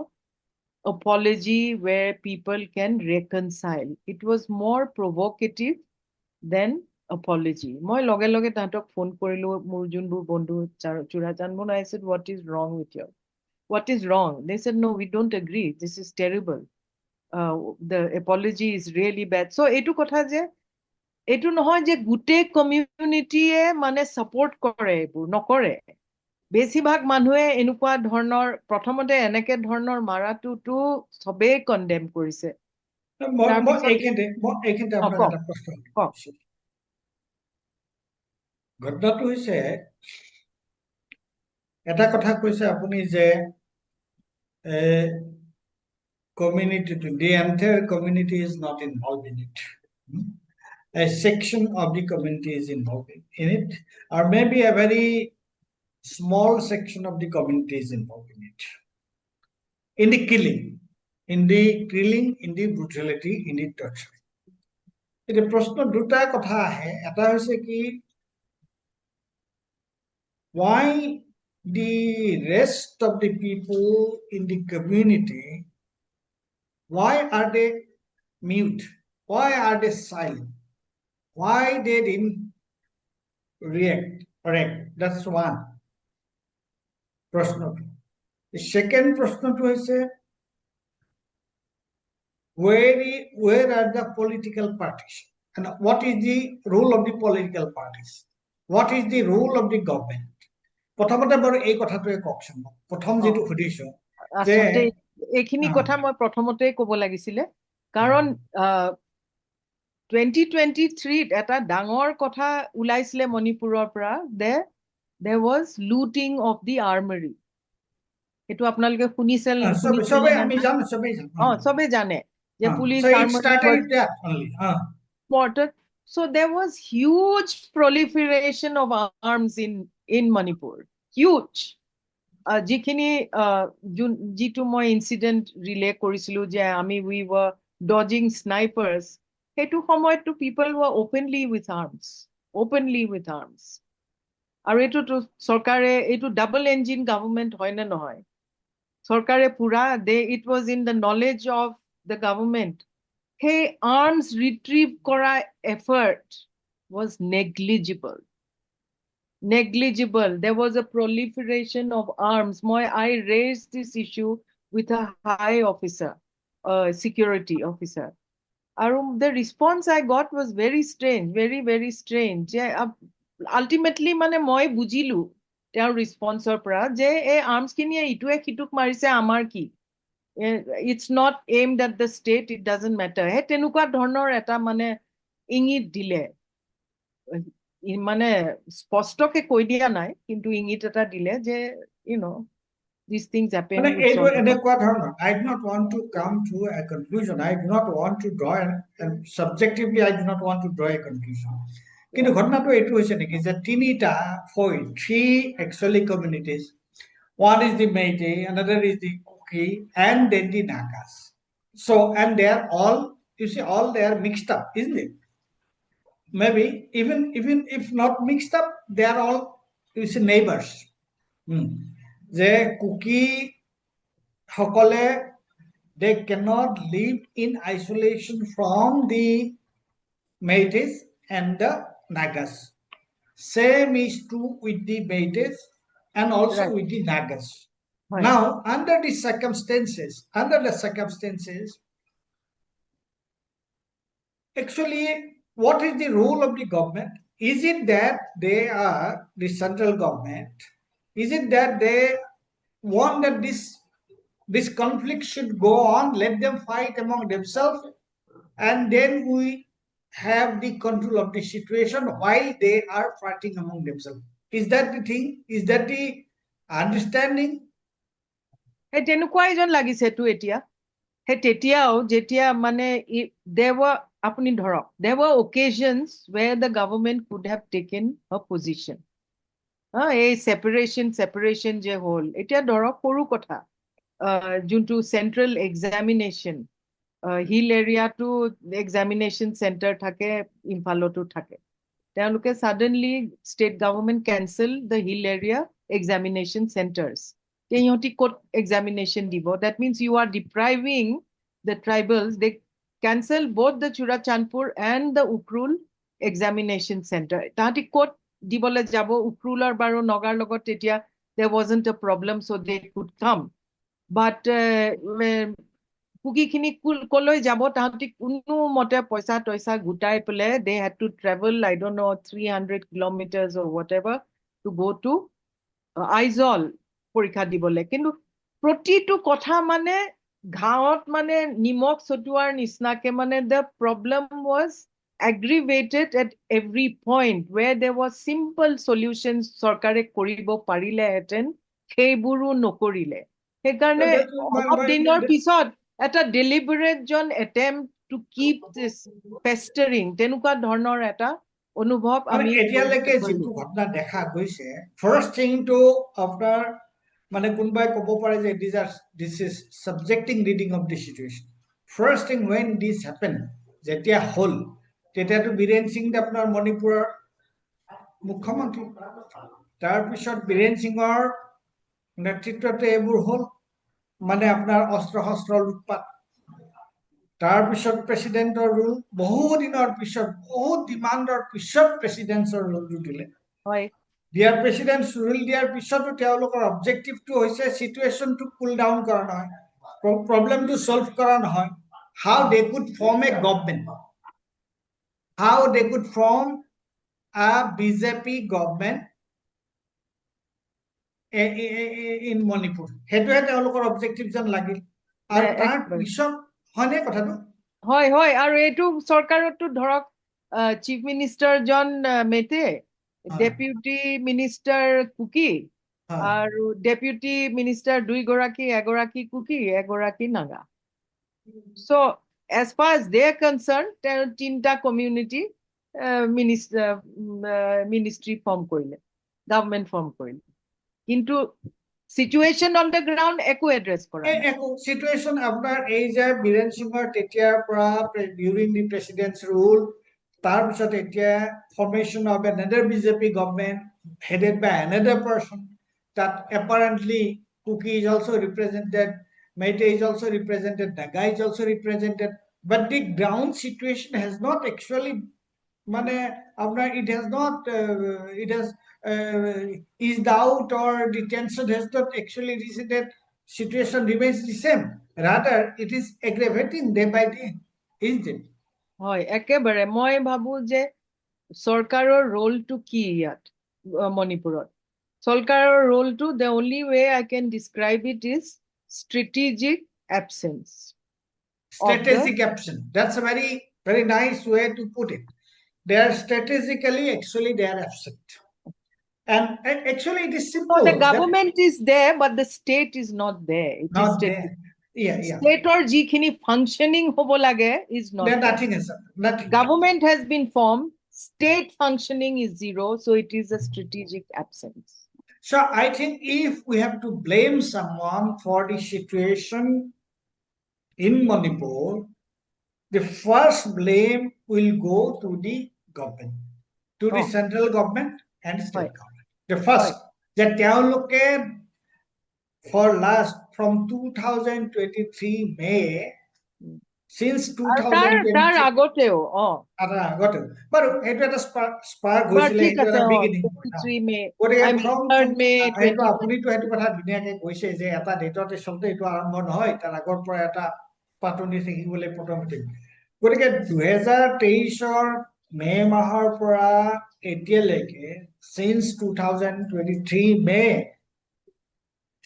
apology where people can reconcile. It was more provocative than apology. মই লগে লগে তাহাঁতক ফোন কৰিলো, মোৰ যোনবোৰ বন্ধু চূড়াচান্দমন, I said, what is wrong with you? What is wrong? They said, no, we don't agree. This is terrible. The apology is really bad. So এইটো কথা যে এইটো নহয় যে গোটেই কমিউনিটিয়ে মানে ছাপোৰ্ট কৰে, এইবোৰ নকৰে। বেছিভাগ মানুহে এনেকুৱা ধৰণৰ প্ৰথমতে এনেকে ধৰণৰ মাৰাটোতো সবেই কণ্ডেম কৰিছে। এইখিনিতে আপোনাক এটা প্ৰশ্ন কৰিছোঁ। ঘটনাটো হৈছে এটা কথা কৈছে আপুনি যে community, the entire community is not involved in it. A section of the community is involved in it, or maybe a very small section of the community is involved in it. In the killing, in the brutality, in the torture. এতিয়া প্ৰশ্ন দুটা কথা আহে। এটা হৈছে কি, why the rest of the people in the community, why are they mute? Why are they silent? Why they didn't react? Correct. That's one. Prashna. The second Prashna is where are the political parties? And what is the role of the political parties? What is the role of the government? প্ৰথমতে বাৰু এই কথাটোৱে কওকচোন। প্ৰথম যেটো সুধিছো যে এইখিনি কথা মই প্ৰথমতেই ক'ব লাগিছিলে, কাৰণ 2023 এটা ডাঙৰ কথা ওলাইছিলে মণিপুৰৰ পৰা, there was looting of the armory. এটো আপোনালোকে শুনিছিল? সবে জানে যে police armory. So there was huge proliferation of arms in Manipur. Huge. যিখিনি যিটো মই ইনসিডেন্ট ৰিলে কৰিছিলো যে আমি we were dodging snipers, সেইটো সময়তো people were openly with arms. আৰু এইটো সৰকাৰে এইটো ডাবল ইঞ্জিন গভৰ্নমেন্ট হয় না নহয়? সৰকাৰে পুৰা it was in the knowledge of the government. Hey, arms retrieve kora effort was negligible. There was a proliferation of arms. I raised this issue with a high officer, security officer. The response I got was very strange, very, very strange. Ultimately, moi bujilu their response pra je arms kinie itue kituk marise amar ki. It's not aimed at the state, it doesn't matter. He tenukwa dhornor eta ingit dile. মানে স্পষ্টকে কৈ দিয়া নাই, কিন্তু ইংগিত এটা দিলে যে these things happen. I do not want to come to a conclusion. I do not want to draw, and subjectively I do not want to draw a conclusion. কিন্তু ঘটনাটো এইটো হৈছে নেকি যে three actually communities. One is the Meitei, another is the Kuki, and then the Nagas. So, and they are all, you see, all they are mixed up, isn't it? maybe even if not mixed up, they are all neighbors. The Kuki Hokole, they cannot live in isolation from the Métis and the Nagas. Same is true with the Métis and also Right. with the Nagas. Right. Now, under the circumstances, actually, what is the role of the government? Is it that they are the central government? Is it that they want that this conflict should go on, let them fight among themselves, and then we have the control of the situation while they are fighting among themselves? Is that the thing? Is that the understanding? সেই তেনেকুৱাই যেন লাগিছেতো এতিয়া সেই তেতিয়াও যেতিয়া মানে there were আপুনি ধৰক there were occasions where the government could have taken a position এই separation যে হ'ল এতিয়া ধৰক সৰু কথা যোনটো central examination হিল এৰিয়াটো examination center থাকে ইম্ফালতো থাকে তেওঁলোকে suddenly state government cancel the hill area examination centers সিহঁতি ক'ত examination দিব that means you are depriving the tribals they cancel both the Churachandpur and the Ukrul examination center তাহাঁতি ক'ত দিবলৈ যাব উক্ৰুলৰ বাৰু নগাৰ লগত তেতিয়া there wasn't a problem so they could come but কুকিখিনি কলৈ যাব তাহাঁতি কোনো মতে পইচা টইচা গোটাই পেলাই they had to travel I don't know 300 kilometers or whatever to go to Aizawl পৰীক্ষা দিবলৈ কিন্তু প্ৰতিটো কথা মানে ঘাঁৱত মানে নিমখ ছটোৱাৰ নিচিনাকে মানে the problem was aggravated at every point where there was simple solutions চৰকাৰে কৰিব পাৰিলেহেঁতেন সেইবোৰো নকৰিলে সেইকাৰণে অলপ দিনৰ পিছত এটা deliberate John attempt to keep this festering তেনেকুৱা ধৰণৰ এটা অনুভৱ আমি এতিয়ালৈকে যিটো ঘটনা দেখা গৈছে ফাৰ্ষ্ট থিং টু আফটাৰ মানে কোনবাই ক'ব পাৰে যে this is subjecting reading of the situation first thing when this happened যেতিয়া হ'ল তেতিয়াতো বীৰেন সিং আপোনাৰ মণিপুৰৰ মুখ্যমন্ত্ৰী তাৰপিছত বীৰেন সিঙৰ নেতৃত্বতে এইবোৰ হ'ল মানে আপোনাৰ অস্ত্ৰ শস্ত্ৰৰ উৎপাত তাৰপিছত প্ৰেসিডেন্টৰ ৰুল বহু দিনৰ পিছত বহুত ডিমান্ডৰ পিছত প্ৰেসিডেন্টৰ ৰুলটো দিলে হয় দিয়াৰ প্ৰেসিডেন্টছ ৰুল দিয়াৰ পিছতো তেওঁলোকৰ অবজেক্টিভটো হৈছে সিচুৱেশ্যনটো কুল ডাউন কৰা নহয় প্ৰবলেমটো সলভ কৰা নহয় how they could form a government how they could form a BJP government in Manipur হেতুৱে তেওঁলোকৰ অবজেক্টিভ যেন লাগিল আৰু তাৰ পিছত হয়নে কথাটো হয় হয় আৰু এইটো চৰকাৰতো ধৰক চিফ মিনিষ্টাৰ জন মেটে ডেপুটি মিনিষ্টাৰ কুকি আৰু ডেপুটি মিনিষ্টাৰ দুইগৰাকী এগৰাকী কুকি এগৰাকী Naga so as far as they are concerned তেওঁ তিনটা কমিউনিটি মিনিষ্ট্ৰী ফৰ্ম কৰিলে গভৰ্ণমেণ্ট ফৰ্ম কৰিলে কিন্তু situation on the ground একো এড্ৰেছ কৰা একো situation আপোনাৰ এই যে বীৰেন সিংৰ তেতিয়াৰ পৰা during the president's rule তাৰপিছত এতিয়া formation of another BJP government headed by another person that apparently Kuki is also represented Meitei is also represented Naga is also represented but the ground situation has not actually মানে আপনার it has not it has eased out or the tension has not actually receded situation remains the same rather it is aggravating day by day isn't it হয় একেবাৰে মই ভাবো যে চৰকাৰৰ ৰোলটো কি ইয়াত মণিপুৰত চৰকাৰৰ ৰোলটো the only way I can describe it is strategic absence absence that's a very very nice way to put it they are strategically actually they are absent and actually it is simple so the government is there but the state is not there it not is there state or jikhini functioning hobo lage is not there nothing is nothing government has been formed state functioning is zero so it is a strategic absence so I think if we have to blame someone for the situation in Manipur the first blame will go to the government, to the Oh, central government and state হয় government. The first, হয় যে তেওঁলোকে for last from 2023 May, um. since আৰু তাৰ 2023 আগতেও আগতে বাৰু সেইটো এটা স্পাৰ্ক বাৰু হৈছিলে, ঠিক সেইটো আছে এটা বিগিনিং হয় ন। 23 মে গতিকে আই মিন 3rd মে সেইটো 2020 আপুনিতো সেইটো কথা ধুনীয়াকে কৈছে যে এটা ডেটত আচলতে এইটো আৰম্ভ নহয়, তাৰ আগৰ পৰা এটা পাতনি থাকিবলৈ প্ৰথমতে। গতিকে 2023 মে মাহৰ পৰা এতিয়ালৈকে since 2023 মে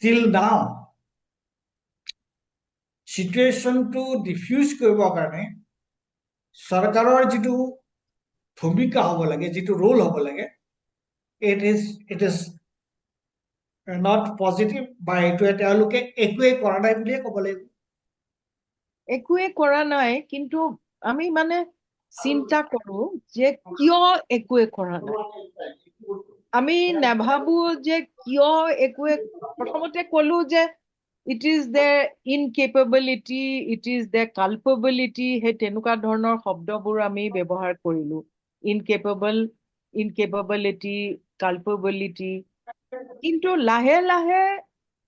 till now চিটুৱেশ্যনটো ডিফিউজ কৰিবৰ কাৰণে চৰকাৰৰ যিটো ভূমিকা হ'ব লাগে, যিটো ৰোল হ'ব লাগে, it is not positive, বা এইটোৱে তেওঁলোকে একোৱেই কৰা নাই বুলিয়ে ক'ব লাগিব। একোৱে কৰা নাই, কিন্তু আমি মানে চিন্তা কৰো যে কিয় একোৱে কৰা নাই। আমি নাভাবো যে কিয় একোৱে, প্ৰথমতে কলো যে it is their incapability, it is their culpability, সেই তেনেকুৱা ধৰণৰ শব্দবোৰ আমি ব্যৱহাৰ কৰিলো। ইনকেপেবিলিটি, কালপেবিলিটি। কিন্তু লাহে লাহে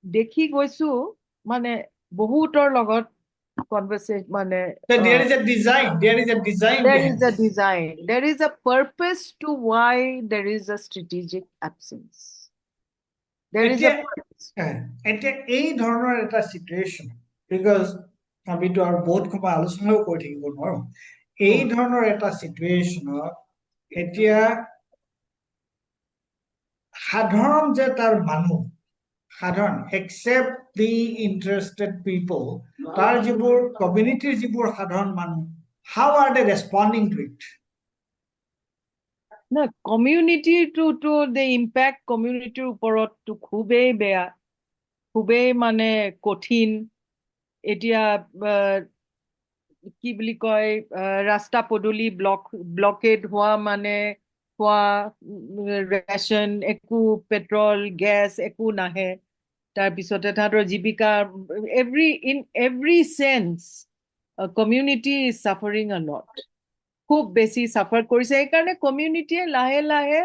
দেখি গৈছো মানে বহুতৰ লগত conversation মানে So there is a design there behind is a this. design, there is a purpose to why there is a strategic absence, there is a এতিয়া purpose. এতিয়া এই ধৰণৰ এটা চিটুৱেশ্যন, বিকজ আমিতো আৰু বহুত সময় আলোচনাও কৰি থাকিব নোৱাৰো, এই ধৰণৰ এটা চিটুৱেশ্যনত এতিয়া সাধাৰণ যে তাৰ মানুহ, সাধাৰণ except the interested people, তাৰ যিবোৰ কমিউনিটিৰ যিবোৰ সাধাৰণ মানুহ, how are they responding to it? না কমিউনিটিটো the impact কমিউনিটিৰ ওপৰতটো খুবেই বেয়া, খুবেই মানে কঠিন। এতিয়া কি বুলি কয়, ৰাস্তা পদূলি ব্লকেড হোৱা, মানে খোৱা ৰেচন, একো পেট্ৰল গেছ একো নাহে। তাৰপিছতে তাহাঁতৰ জীৱিকা, in every sense community is suffering a lot, খুব বেছি চাফাৰ কৰিছে। সেইকাৰণে কমিউনিটিয়ে লাহে লাহে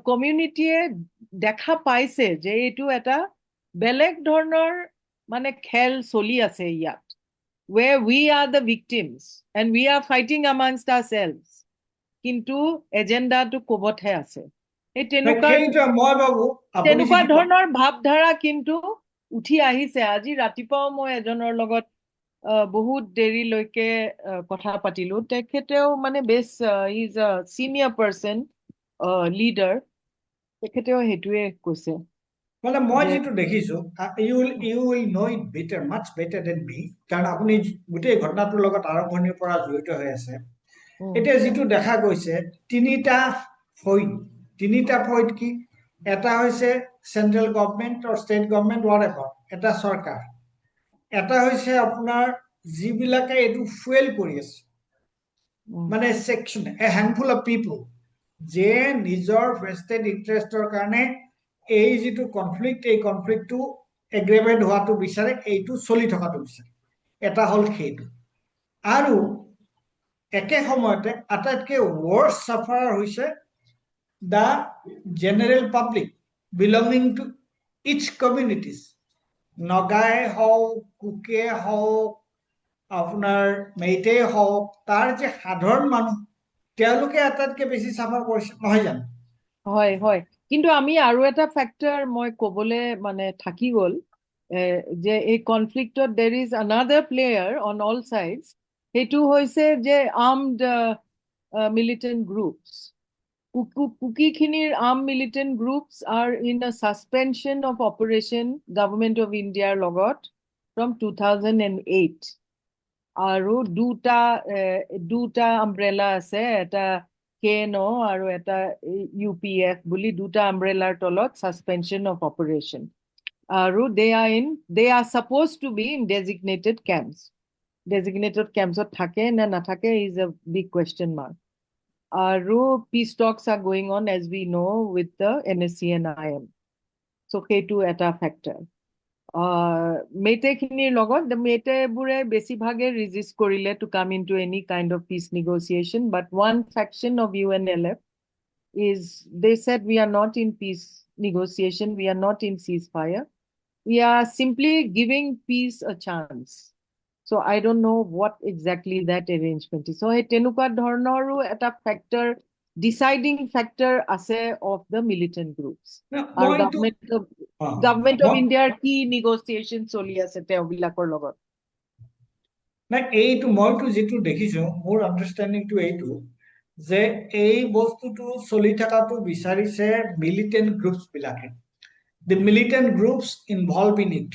কমিউনিটিয়ে দেখা পাইছে যে এইটো এটা বেলেগ ধৰণৰ মানে খেল চলি আছে ইয়াত, where we are the victims and we are fighting amongst ourselves, কিন্তু এজেণ্ডাটো ক'বতহে আছে। এই মই ভাবো আপুনি তেনেকুৱা ধৰণৰ ভাৱধাৰা কিন্তু উঠি আহিছে। আজি ৰাতিপুৱাও মই এজনৰ লগত বহুত দেৰিলৈকে কথা পাতিলো, তেখেতেও মানে বেছ is a senior person, leader, তেখেতেও সেইটোৱে কৈছে। মানে মই যিটো দেখিছো, you will know it better, much better than me, কাৰণ আপুনি গোটেই ঘটনাটোৰ লগত আৰম্ভণিৰ পৰা জড়িত হৈ আছে। এতিয়া যিটো দেখা গৈছে, তিনিটা ফইট কি, এটা হৈছে চেন্ট্ৰেল গভৰ্ণমেণ্ট অৰ ষ্টেট গভৰ্ণমেণ্ট whatever, এটা চৰকাৰ, এটা হৈছে আপোনাৰ যিবিলাকে এইটো ফুৱেল কৰি আছে, মানে সেকশন, এ হেণ্ডফুল অফ পিপল, যে নিজৰ ভেষ্টেড ইণ্টাৰেষ্টৰ কাৰণে এই যিটো কনফ্লিক্ট, এই কনফ্লিক্টটো এগ্ৰেভেট হোৱাটো বিচাৰে, এইটো চলি থকাটো বিচাৰে। এটা হ'ল সেইটো। আৰু একে সময়তে আটাইতকৈ ৱৰ্ষ্ট চাফাৰাৰ হৈছে the general public belonging to each communities, নগাই হওক, কুকে হওক, আপোনাৰ মেইতেই হওক, তাৰ যে সাধাৰণ মানুহ, তেওঁলোকে আটাইতকৈ বেছি চাফাৰ কৰিছে, নহয় জানো? হয় হয়, কিন্তু আমি আৰু এটা ফেক্টৰ মই ক'বলৈ মানে থাকি গ'ল, যে এই কনফ্লিক্টত there is another player on all sides, সেইটো হৈছে যে আৰ্মড মিলিটেণ্ট গ্ৰুপছ। কুকিখিনিৰ arm militant groups are in a suspension of operation government of ইণ্ডিয়াৰ লগত ফ্ৰম 2008, আৰু দুটা আমব্ৰেলা আছে, এটা KNO আৰু এটা UPF বুলি, দুটা আমব্ৰেলাৰ তলত ছাছপেনশ্যন অফ অপাৰেশ্যন। আৰু they are supposed to be in designated camps. Designated camps থাকে নে নাথাকে is a big question mark. আৰু peace talks are going on, as we know, with the NSC and IM. So সেইটো এটা factor. মেইটেখিনিৰ লগত মেইটেবোৰে বেছিভাগে ৰিজিষ্ট কৰিলে to come in to any kind of peace negotiation but one faction of UNLF is they said we are not in peace negotiation, we are not in ceasefire, we are simply giving peace a chance. So I don't know what exactly that arrangement is. So hey tenukwa dhoronoru eta factor deciding factor ase of the militant groups মই our এইটো government of মই India ki negotiation choli ase teobilakor logot নাই এইটো মইতো যিটো দেখিছো মোৰ আণ্ডাৰষ্টেণ্ডিংটো এইটো যে এই বস্তুটো চলি থকাটো বিচাৰিছে মিলিটেণ্ট গ্ৰুপছ বিলাকে the militant groups involved in it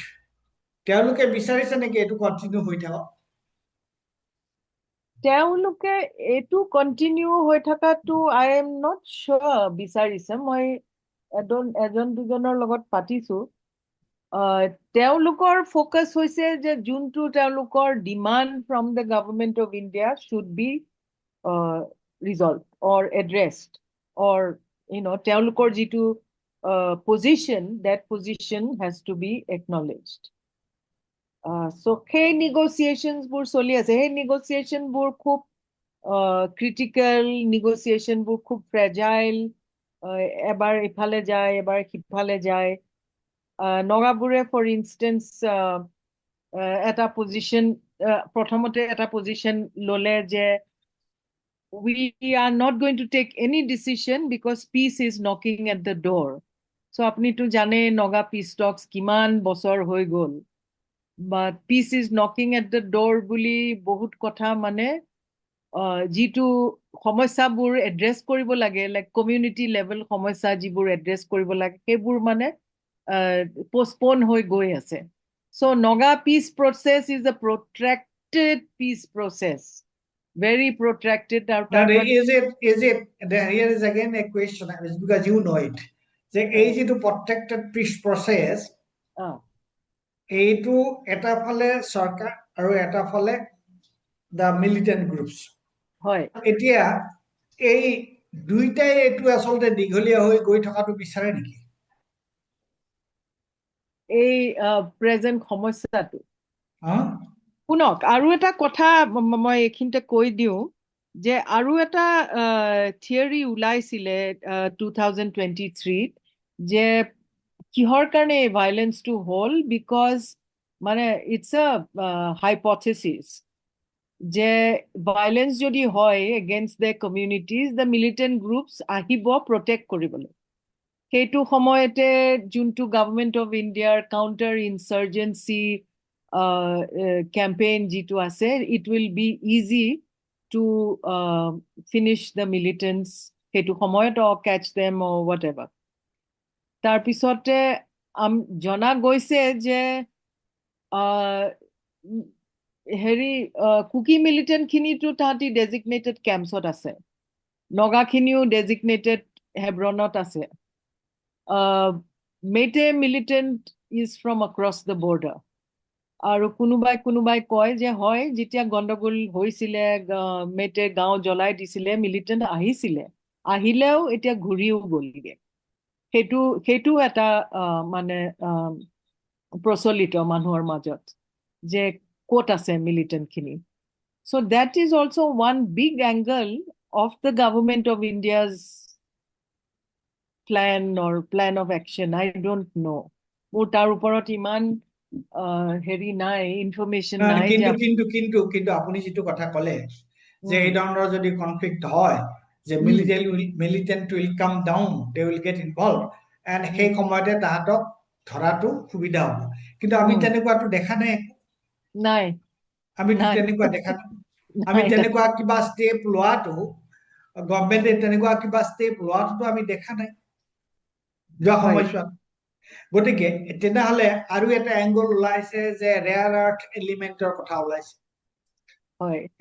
তেওঁলোকে বিচাৰিছে নেকি এইটো কন্টিনিউ হৈ থাকক তেওঁলোকে এইটো কন্টিনিউ হৈ থকাটো আই এম নট চিয়ৰ বিচাৰিছে মই এজন দুজনৰ লগত পাতিছো তেওঁলোকৰ ফ'কাছ হৈছে যে যোনটো তেওঁলোকৰ demand from the government of India should be resolve or addressed or তেওঁলোকৰ যিটো position that position has to be acknowledged so সেই নেগোচিয়েশ্যনবোৰ চলি আছে সেই নেগোচিয়েশ্যনবোৰ খুব ক্ৰিটিকেল নেগোচিয়েশ্যনবোৰ খুব ফ্ৰেজাইল এবাৰ ইফালে যায় এবাৰ সিফালে যায় নগাবোৰে ফৰ ইনষ্টেন্স এটা পজিশ্যন প্ৰথমতে এটা পজিশ্যন ল'লে যে we are not going to take any decision because peace is knocking at the door so আপনিতো জানে নগা পিছ টক্স কিমান বছৰ হৈ গ'ল but peace is knocking at the door বুলি বহুত কথা মানে যিটো সমস্যাবোৰ এড্ৰেছ কৰিব লাগে লাইক কমিউনিটি লেভেল সমস্যা যিবোৰ এড্ৰেছ কৰিব লাগে সেইবোৰ মানে পোষ্টপন হৈ গৈ আছে so Naga peace process is a protracted peace process very protracted here is again a question because you know it যে এই যিটো protracted peace process এইটো এটা ফালে চৰকাৰ আৰু এটা ফালে the militant groups হয় এতিয়া এই দুইটাই এইটো আচলতে দীঘলীয়া হৈ গৈ থকাটো বিচাৰে নেকি এই প্ৰেজেন্ট সমস্যাটো হা শুনক আৰু এটা কথা মই এইখিনিতে কৈ দিওঁ যে আৰু এটা থিয়ৰী ওলাইছিলে 2023 যে কিহৰ কাৰণে ভাইলেন্সটো হ'ল বিকজ মানে ইটছ আ হাইপথেচিছ যে ভাইলেন্স যদি হয় against the communities the militant groups আহিব প্ৰটেক্ট কৰিবলৈ সেইটো সময়তে যোনটো গভৰ্ণমেণ্ট অফ ইণ্ডিয়াৰ কাউণ্টাৰ ইনচাৰ্জেঞ্চি কেম্পেইন যিটো আছে it will be easy to finish the militants সেইটো সময়ত কেচ দেম হোৱাট এভাৰ তাৰপিছতে জনা গৈছে যে হেৰি কুকি মিলিটেণ্টখিনিতো তাহাঁতি ডেজিগনেটেড কেম্পছত আছে নগাখিনিও ডেজিগনেটেড হেব্ৰনত আছে Meitei militant is from across the border আৰু কোনোবাই কয় যে হয় যেতিয়া গণ্ডগোল হৈছিলে মেইটে গাঁও জ্বলাই দিছিলে মিলিটেণ্ট আহিলেও এতিয়া ঘূৰিও গ'লগে সেইটো এটা মানে প্ৰচলিত মানুহৰ মাজত যে ক'ত আছে মিলিটেণ্টখিনি so that is also one big angle of the government of India's plan of action I don't know মোৰ তাৰ ওপৰত ইমান হেৰি নাই ইনফৰমেশ্যন নাই কিন্তু আপুনি যিটো কথা ক'লে যে এই ধৰণৰ যদি কনফ্লিক্ট হয় যে militant will come down they will get involve and সেই সময়তে তাহাঁতক ধৰাটো সুবিধা হ'ব কিন্তু আমি তেনেকুৱাটো দেখা নাই আমি তেনেকুৱা দেখা নাই আমি তেনেকুৱা কিবা ষ্টেপ লোৱাটো গভৰ্ণমেণ্টে তেনেকুৱা কিবা ষ্টেপ লোৱাটোতো আমি দেখা নাই যোৱা সময়ছোৱাত গতিকে তেনেহ'লে আৰু এটা এংগল ওলাইছে যে ৰেয়াৰ আৰ্থ এলিমেণ্টৰ কথা ওলাইছে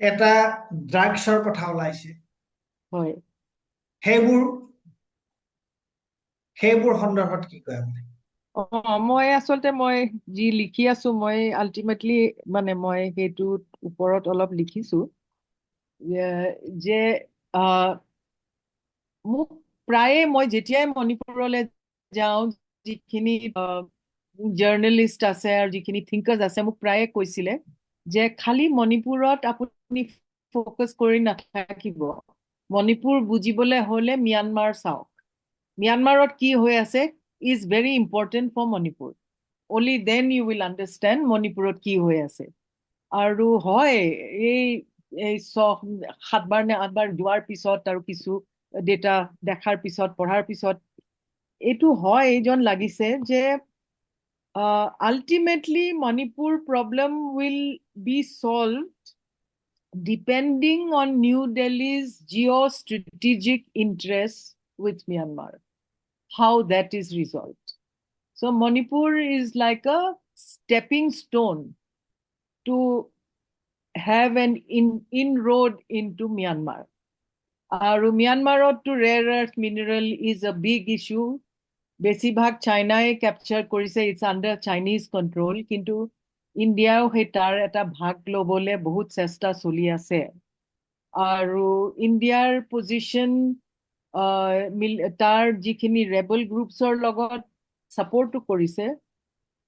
এটা ড্ৰাগছৰ কথা ওলাইছে সেইবোৰ সন্দৰ্ভত কি কয় আপুনি মই আচলতে মই যি লিখি আছো মই আল্টিমেটলি মানে মই সেইটোৰ ওপৰত অলপ লিখিছো যে মোক প্ৰায়ে মই যেতিয়াই মণিপুৰলৈ যাওঁ যিখিনি জাৰ্নেলিষ্ট আছে আৰু যিখিনি থিংকাৰ্ছ আছে মোক প্ৰায়ে কৈছিলে যে খালি মণিপুৰত আপুনি ফ'কাছ কৰি নাথাকিব, মণিপুৰ বুজিবলৈ হ'লে ম্যানমাৰ চাওক, ম্যানমাৰত কি হৈ আছে is very important for Manipur, only then you will understand মণিপুৰত কি হৈ আছে। আৰু হয় এই 7বাৰ নে 8বাৰ যোৱাৰ পিছত আৰু কিছু ডেটা দেখাৰ পিছত পঢ়াৰ পিছত এইটো হয় যেন লাগিছে যে ultimately Manipur problem will be solved depending on New Delhi's geostrategic interests with Myanmar, how that is resolved. So Manipur is like a stepping stone to have an inroad into Myanmar. Myanmar to rare earth mineral is a big issue. বেছিভাগ চাইনাই capture কৰিছে, it's under Chinese control, কিন্তু ইণ্ডিয়াও সেই তাৰ এটা ভাগ ল'বলৈ বহুত চেষ্টা চলি আছে। আৰু ইণ্ডিয়াৰ পজিশ্যন তাৰ যিখিনি ৰেবল গ্ৰুপছৰ লগত ছাপৰ্টো কৰিছে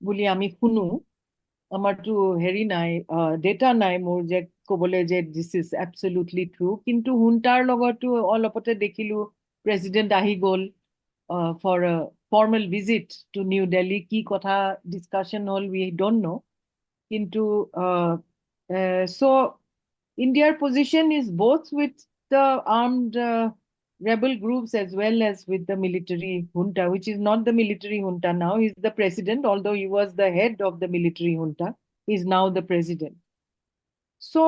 বুলি আমি শুনো, আমাৰতো হেৰি নাই, ডেটা নাই মোৰ যে ক'বলৈ যে দিছ ইজ এবছলিউটলি ট্ৰু, কিন্তু হুণ্টাৰ লগতো অলপতে দেখিলো প্ৰেচিডেণ্ট আহি গ'ল for a formal visit to New Delhi. কি কথা discussion hall we don't know, কিন্তু so India's position is both with the armed rebel groups as well as with the military junta, which is not the military junta now. He's the president, although he was the head of the military junta. He's now the president. So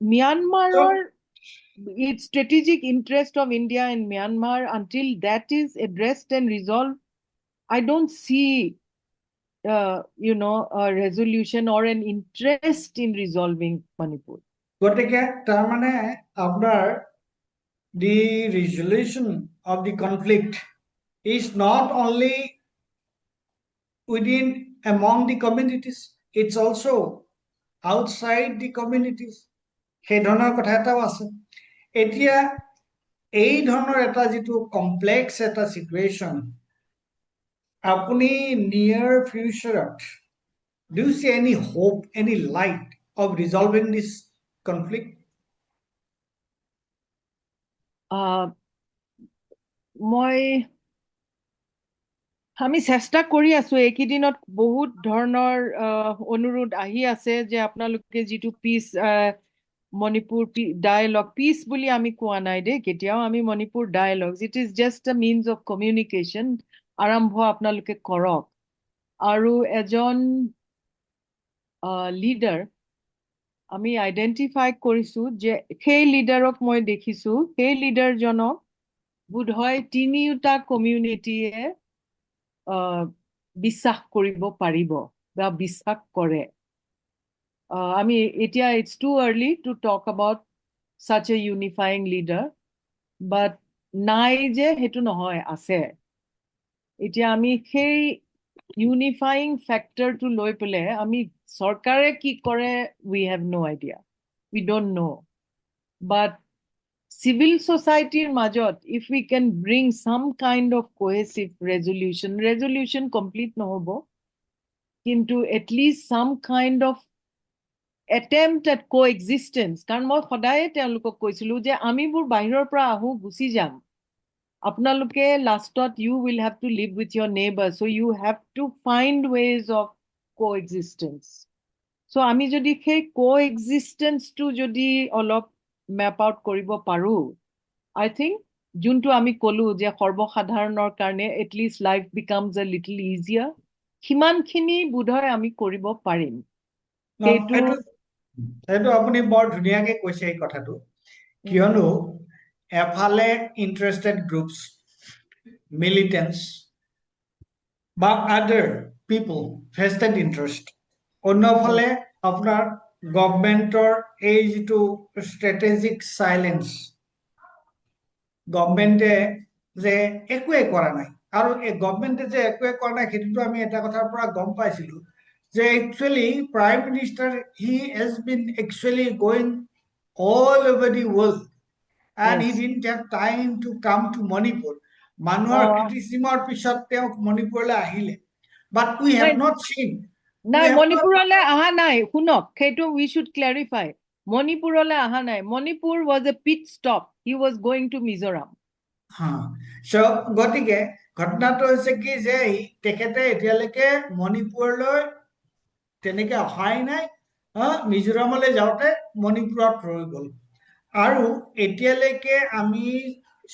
Myanmar, So, or its strategic interest of India in Myanmar, until that is addressed and resolved, I don't see, a resolution or an interest in resolving Manipur. গতিকে তাৰমানে আপোনাৰ the resolution of the conflict is not only within among the communities, it's also outside the communities. সেই ধৰণৰ কথা এটাও আছে। এতিয়া এই ধৰণৰ এটা যিটো কমপ্লেক্স এটা চিটুৱেশ্যন, আপুনি নিয়াৰ ফিউচাৰত do you see any hope, any light of resolving this conflict? মই আমি চেষ্টা কৰি আছো, এইকেইদিনত বহুত ধৰণৰ অনুৰোধ আহি আছে যে আপোনালোকে যিটো পিচ মণিপুৰ ডায়লগ, পিচ বুলি আমি কোৱা নাই দেই কেতিয়াও, আমি Manipur dialogue, it is just a means of communication, আৰম্ভ আপোনালোকে কৰক। আৰু এজন লিডাৰ আমি আইডেণ্টিফাই কৰিছো যে সেই লিডাৰক মই দেখিছো, সেই লিডাৰজনক বোধহয় তিনিওটা কমিউনিটিয়ে বিশ্বাস কৰিব পাৰিব বা বিশ্বাস কৰে। আমি এতিয়া it's too early to talk about such a unifying leader, but নাই যে সেইটো নহয়, আছে। এতিয়া আমি সেই ইউনিফাইং ফেক্টৰটো লৈ পেলাই আমি চৰকাৰে কি কৰে we have no idea, we don't know, but civil society majot, if we can bring some kind of cohesive resolution complete nohobo, kintu at least some kind of attempt at coexistence, karon moi khodaye telukok koisilu je ami bur bahiror pra ahu gusi jam, apnaluke lastot you will have to live with your neighbor, so you have to find ways of coexistence. So ami jodi khei coexistence to jodi olop map out koribo paru, I think juntu ami kolu je সৰ্বসাধাৰণৰ কাৰণে at least life becomes a little easier, সিমানখিনি বোধহয় আমি কৰিব পাৰিম। সেইটো আপুনি বৰ ধুনীয়াকে কৈছে এই কথাটো, কিয়নো এফালে ইণ্টাৰেষ্টেড গ্ৰুপছ, মিলিটেন্টছ বা আদাৰ পিপল ভেষ্টেড ইণ্টাৰেষ্ট, অন্যফালে আপোনাৰ গভৰ্ণমেণ্টৰ এই যিটো ষ্ট্ৰেটেজিক চাইলেঞ্চ, গভৰ্ণমেণ্টে যে একোৱে কৰা নাই, আৰু এই গভৰ্ণমেণ্টে যে একোৱে কৰা নাই সেইটোতো আমি এটা কথাৰ পৰা গম পাইছিলো যে actually prime minister he has been actually going all over the world, and he didn't have time to come to Manipur. মানুহৰ ক্ৰিটিচিজমৰ পিছত তেওঁ মণিপুৰলৈ আহিলে, but we have নাই not seen. We নাই have not. মণিপুৰলৈ অহা নাই শুনক সেইটো উই শুড ক্লেৰিফাই মণিপুৰলৈ অহা নাই Manipur was a pit stop he was going to Mizoram So গতিকে ঘটনাটো হৈছে কি যে তেখেতে এতিয়ালৈকে মণিপুৰলৈ তেনেকে অহাই নাই মিজোৰামলৈ যাওঁতে মণিপুৰত ৰৈ গ'ল আৰু এতিয়ালৈকে আমি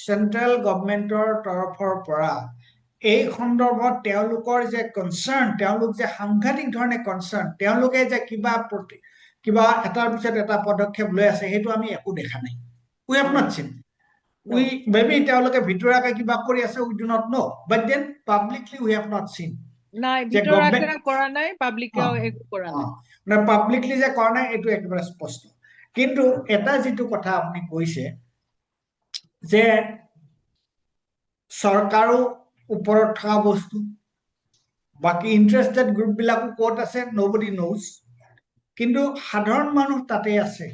চেন্ট্ৰেল গভৰ্ণমেণ্টৰ তৰফৰ পৰা এই সন্দৰ্ভত তেওঁলোকৰ যে কনচাৰ্ণ তেওঁলোক যে সাংঘাতিক ধৰণে কনচাৰ্ণ তেওঁলোকে যে কিবা এটাৰ পিছত এটা পদক্ষেপ লৈ আছে সেইটো আমি একো দেখা নাই উই হেভ নট চিন we maybe তেওঁলোকে ভিতৰাকে কিবা কৰি আছে we do not know but then publicly we have not seen নাই যে ভিতৰাকে কৰা নাই পাব্লিকেও একো কৰা নাই মানে পাব্লিকলি যে কৰা নাই এইটো একেবাৰে স্পষ্ট কিন্তু এটা যিটো কথা আপুনি কৈছে যে চৰকাৰো ওপৰত থকা বস্তু বাকি ইন্টাৰেষ্টেড গ্ৰুপ বিলাকো ক'ত আছে nobody knows কিন্তু সাধাৰণ মানুহ তাতে আছে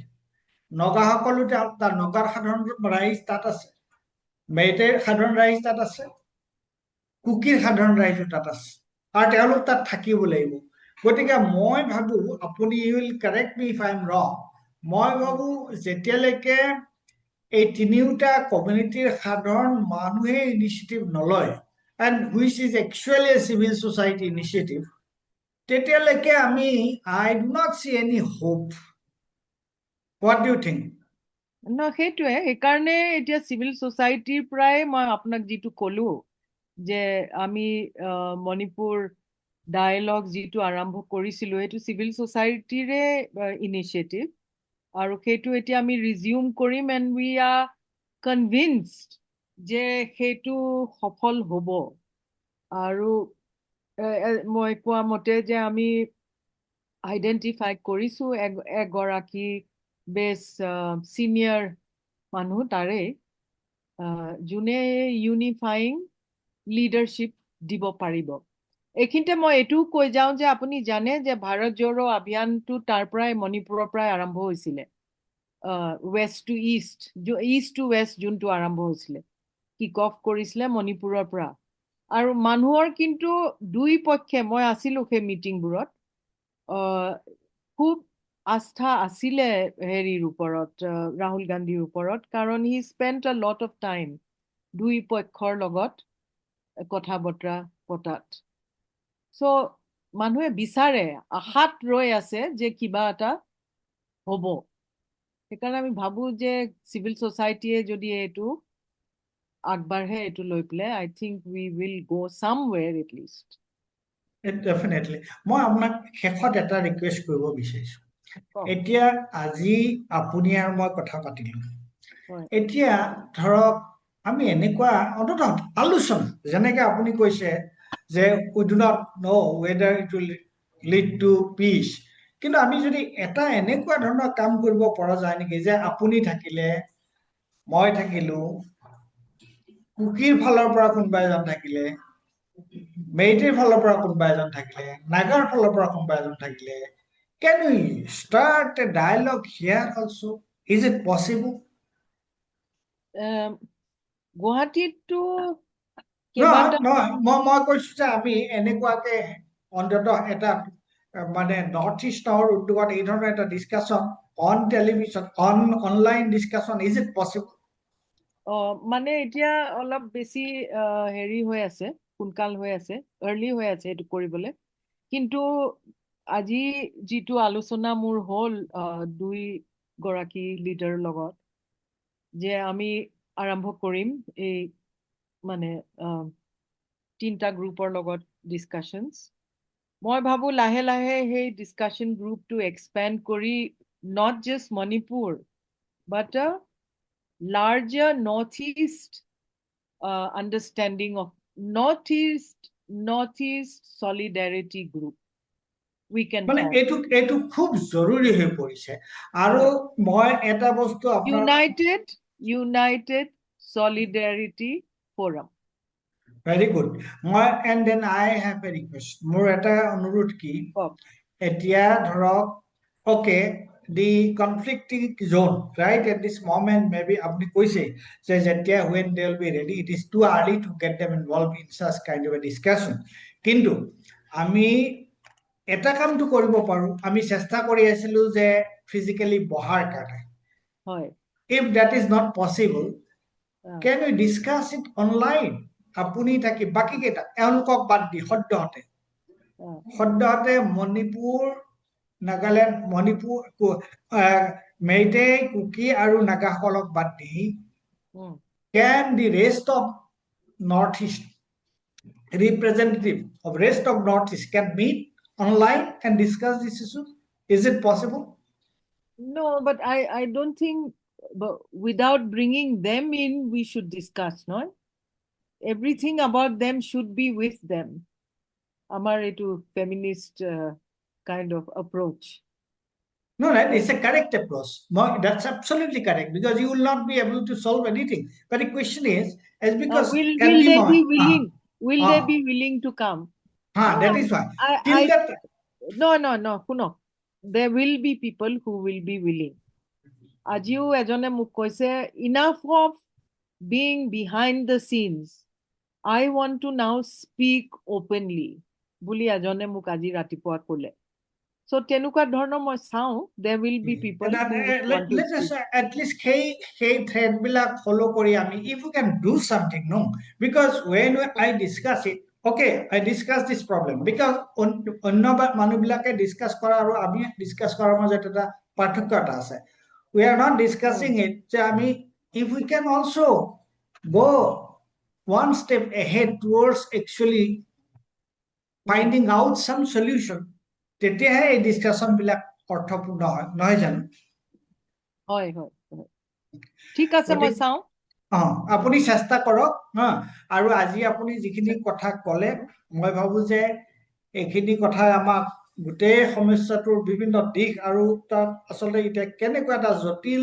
নগাসকলো তাৰ নগাৰ সাধাৰণ ৰাইজ তাত আছে মেইটেৰ সাধাৰণ ৰাইজ তাত আছে কুকিৰ সাধাৰণ ৰাইজো তাত আছে আৰু তেওঁলোক তাত থাকিব লাগিব গতিকে মই ভাবো আপুনি will correct me if I am ৰং মই ভাবো যেতিয়ালৈকে এই তিনিওটা কমিউনিটিৰ সাধাৰণ মানুহে ইনিচিয়েটিভ নলয় and which is actually a civil society initiative তেতিয়ালৈকে আমি I do not see any hope. What do you think? ন সেইটোৱে সেইকাৰণে এতিয়া চিভিল ছ'চাইটিৰ পৰাই মই আপোনাক যিটো ক'লো যে আমি মণিপুৰ ডায়লগ যিটো আৰম্ভ কৰিছিলোঁ সেইটো চিভিল ছ'চাইটিৰে ইনিচিয়েটিভ আৰু সেইটো এতিয়া আমি ৰিজিউম কৰিম এণ্ড উই আৰ কনভিন্সড যে সেইটো সফল হ'ব আৰু মই কোৱা মতে যে আমি আইডেণ্টিফাই কৰিছোঁ এগৰাকী বেছ চিনিয়ৰ মানুহ তাৰে যোনে ইউনিফাইং লিডাৰশ্বিপ দিব পাৰিব এইখিনিতে মই এইটোও কৈ যাওঁ যে আপুনি জানে যে ভাৰত জোড়ো অভিযানটো তাৰ পৰাই মণিপুৰৰ পৰাই আৰম্ভ হৈছিলে west to east to west যোনটো আৰম্ভ হৈছিলে কিক অফ কৰিছিলে মণিপুৰৰ পৰা আৰু মানুহৰ কিন্তু দুই পক্ষে মই আছিলোঁ সেই মিটিংবোৰত খুব আস্থা আছিলে হেৰিৰ ওপৰত ৰাহুল গান্ধীৰ ওপৰত কাৰণ হি স্পেণ্ট আ লট অফ টাইম দুই পক্ষৰ লগত কথা বতৰা পতাত চ' মানুহে বিচাৰে আশাত ৰৈ আছে যে কিবা এটা হ'ব সেইকাৰণে আমি ভাবো যে চিভিল ছ'চাইটিয়ে যদি এইটো আগবাঢ়ে এইটো লৈ পেলাই আই থিংক উই উইল গ' চামৱেৰ এট লিষ্ট ডেফিনেটলি মই আপোনাক শেষত এটা ৰিকুৱেষ্ট কৰিব বিচাৰিছো এতিয়া আজি আপুনি আৰু মই কথা পাতিলো এতিয়া ধৰক আমি এনেকুৱা অন্ততঃ আলোচনা যেনেকে আপুনি কৈছে যে we do not know' whether it will lead to peace কিন্তু আমি যদি এটা এনেকুৱা ধৰণৰ কাম কৰিব পৰা যায় নেকি যে আপুনি থাকিলে মই থাকিলো কুকিৰ ফালৰ পৰা কোনোবা এজন থাকিলে মেইটিৰ ফালৰ পৰা কোনোবা এজন থাকিলে নাগাৰ ফালৰ পৰা কোনোবা এজন থাকিলে can we start a dialogue here also is it possible গুৱাহাটীতটো মই কৈছো যে আমি এনেকুৱাকে অন্ততঃ এটা মানে নৰ্থ ইষ্টৰ উদ্যোগত এই ধৰণৰ এটা discussion on television online discussion is it possible মানে এতিয়া অলপ বেছি হেৰি হৈ আছে সোনকাল হৈ আছে আৰ্লি হৈ আছে এইটো কৰিবলৈ কিন্তু আজি যিটো আলোচনা মোৰ হ'ল দুই গৰাকী লিডাৰৰ লগত যে আমি আৰম্ভ কৰিম এই মানে তিনিটা গ্ৰুপৰ লগত ডিছকাশ্যনছ মই ভাবো লাহে লাহে সেই ডিছকাশ্যন গ্ৰুপটো এক্সপেণ্ড কৰি not just Manipur but larger northeast understanding of northeast solidarity group we can মানে এইটো খুব জৰুৰী হৈ পৰিছে আৰু মই এটা বস্তু united solidarity forum very good and then I have a request মোৰ এটা অনুৰোধ কি এতিয়া ধৰক okay the conflicting zone right at this moment maybe apni koise say jetia when they will be ready it is too early to get them involved in such kind of a discussion kintu আমি এটা কামটো কৰিব পাৰো আমি চেষ্টা কৰি আছিলো যে ফিজিক্যালি বহাৰ কাৰণে হয় if that is not possible আহ, can we discuss it online আপুনি থাকি বাকি কেইটা এওঁলোকক বাদ দি আহ, সদ্যহতে মণিপুৰ নাগালেণ্ড মণিপুৰ মেইটেই কুকি আৰু নাগাসকলক বাদ দি উম, can the rest of northeast representative of rest of northeast can meet online and discuss this issue is it possible no but I don't think but without bringing them in we should discuss no everything about them should be with them আমার এটু feminist kind of approach No, right? It's a correct approach. That's absolutely correct because you will not be able to solve anything. But the question is, as because can will be they more, be willing will they be willing to come no that is why. I Till that, no শুনক there will be people who will be willing আজিও এজনে মোক কৈছে enough of being behind the scenes I want to now speak openly বুলি এজনে মোক আজি ৰাতিপুৱা ক'লে so তেনেকুৱা ধৰণৰ মই চাওঁ there will be people who want to let us speak at least সেই thread বিলাক follow কৰি আমি if we can do something, no? Because when I discuss it, okay, I discuss this problem because অন্য মানুহবিলাকে discuss কৰা আৰু আমি discuss কৰাৰ মাজত এটা পাৰ্থক্য এটা আছে. We are not discussing it যে আমি if we can also go one step ahead towards actually finding out some solution তেতিয়াহে এই ডিসকাশন বিলাক অৰ্থপূৰ্ণ হয় নহয় জানো হয় হয় হয় ঠিক আছে মই চাওঁ আপুনি চেষ্টা কৰক আৰু আজি আপুনি যিখিনি কথা ক'লে মই ভাবো যে এইখিনি কথা আমাক গোটেই সমস্যাটোৰ বিভিন্ন দিশ আৰু তাত আচলতে এতিয়া কেনেকুৱা এটা জটিল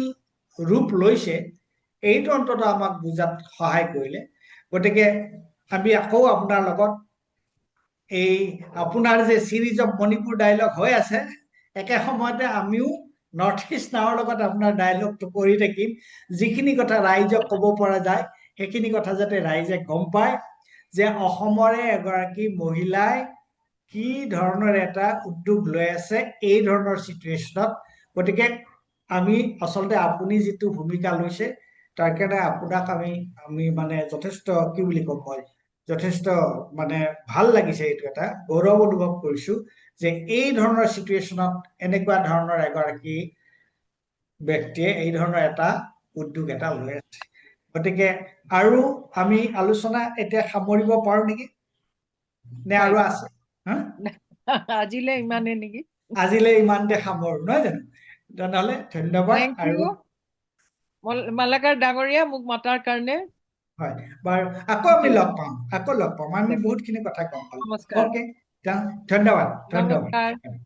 ৰূপ লৈছে এইটো অন্তত আমাক বুজাত সহায় কৰিলে গতিকে আমি আকৌ আপোনাৰ লগত এই আপোনাৰ যে সিৰিজ অফ মণিপুৰ ডায়লগ হৈ আছে একে সময়তে আমিও নৰ্থ ইষ্ট নাওৰ লগত আপোনাৰ ডায়লগটো কৰি থাকিম যিখিনি কথা ৰাইজক ক'ব পৰা যায় সেইখিনি কথা যাতে ৰাইজে গম পায় যে অসমৰে এগৰাকী মহিলাই কি ধৰণৰ এটা উদ্যোগ লৈ আছে এই ধৰণৰ সিচুৱেশ্যনত গতিকে আমি আচলতে আপুনি যিটো ভূমিকা লৈছে তাৰ কাৰণে আপোনাক আমি মানে যথেষ্ট কি বুলি ক'ম মই যথেষ্ট মানে ভাল লাগিছে এইটো এটা গৌৰৱ অনুভৱ কৰিছো যে এই ধৰণৰ সিচুৱেশ্যনত এনেকুৱা ধৰণৰ এগৰাকী ব্যক্তিয়ে এই ধৰণৰ এটা উদ্যোগ এটা লৈ আছে গতিকে আৰু আমি আলোচনা এতিয়া সামৰিব পাৰো নেকি নে আৰু আছে আজিলে ইমানে নেকি আজিলে ইমানতে সামৰো নহয় জানো তেনেহ'লে ধন্যবাদ থেংক আৰু ইউ মালাকাৰ ডাঙৰীয়া মোক মাতাৰ কাৰণে হয় বাৰু আকৌ আমি লগ পাম আমি বহুতখিনি কথা গম পালো নমস্কাৰ ওকে ধন্যবাদ নমস্কাৰ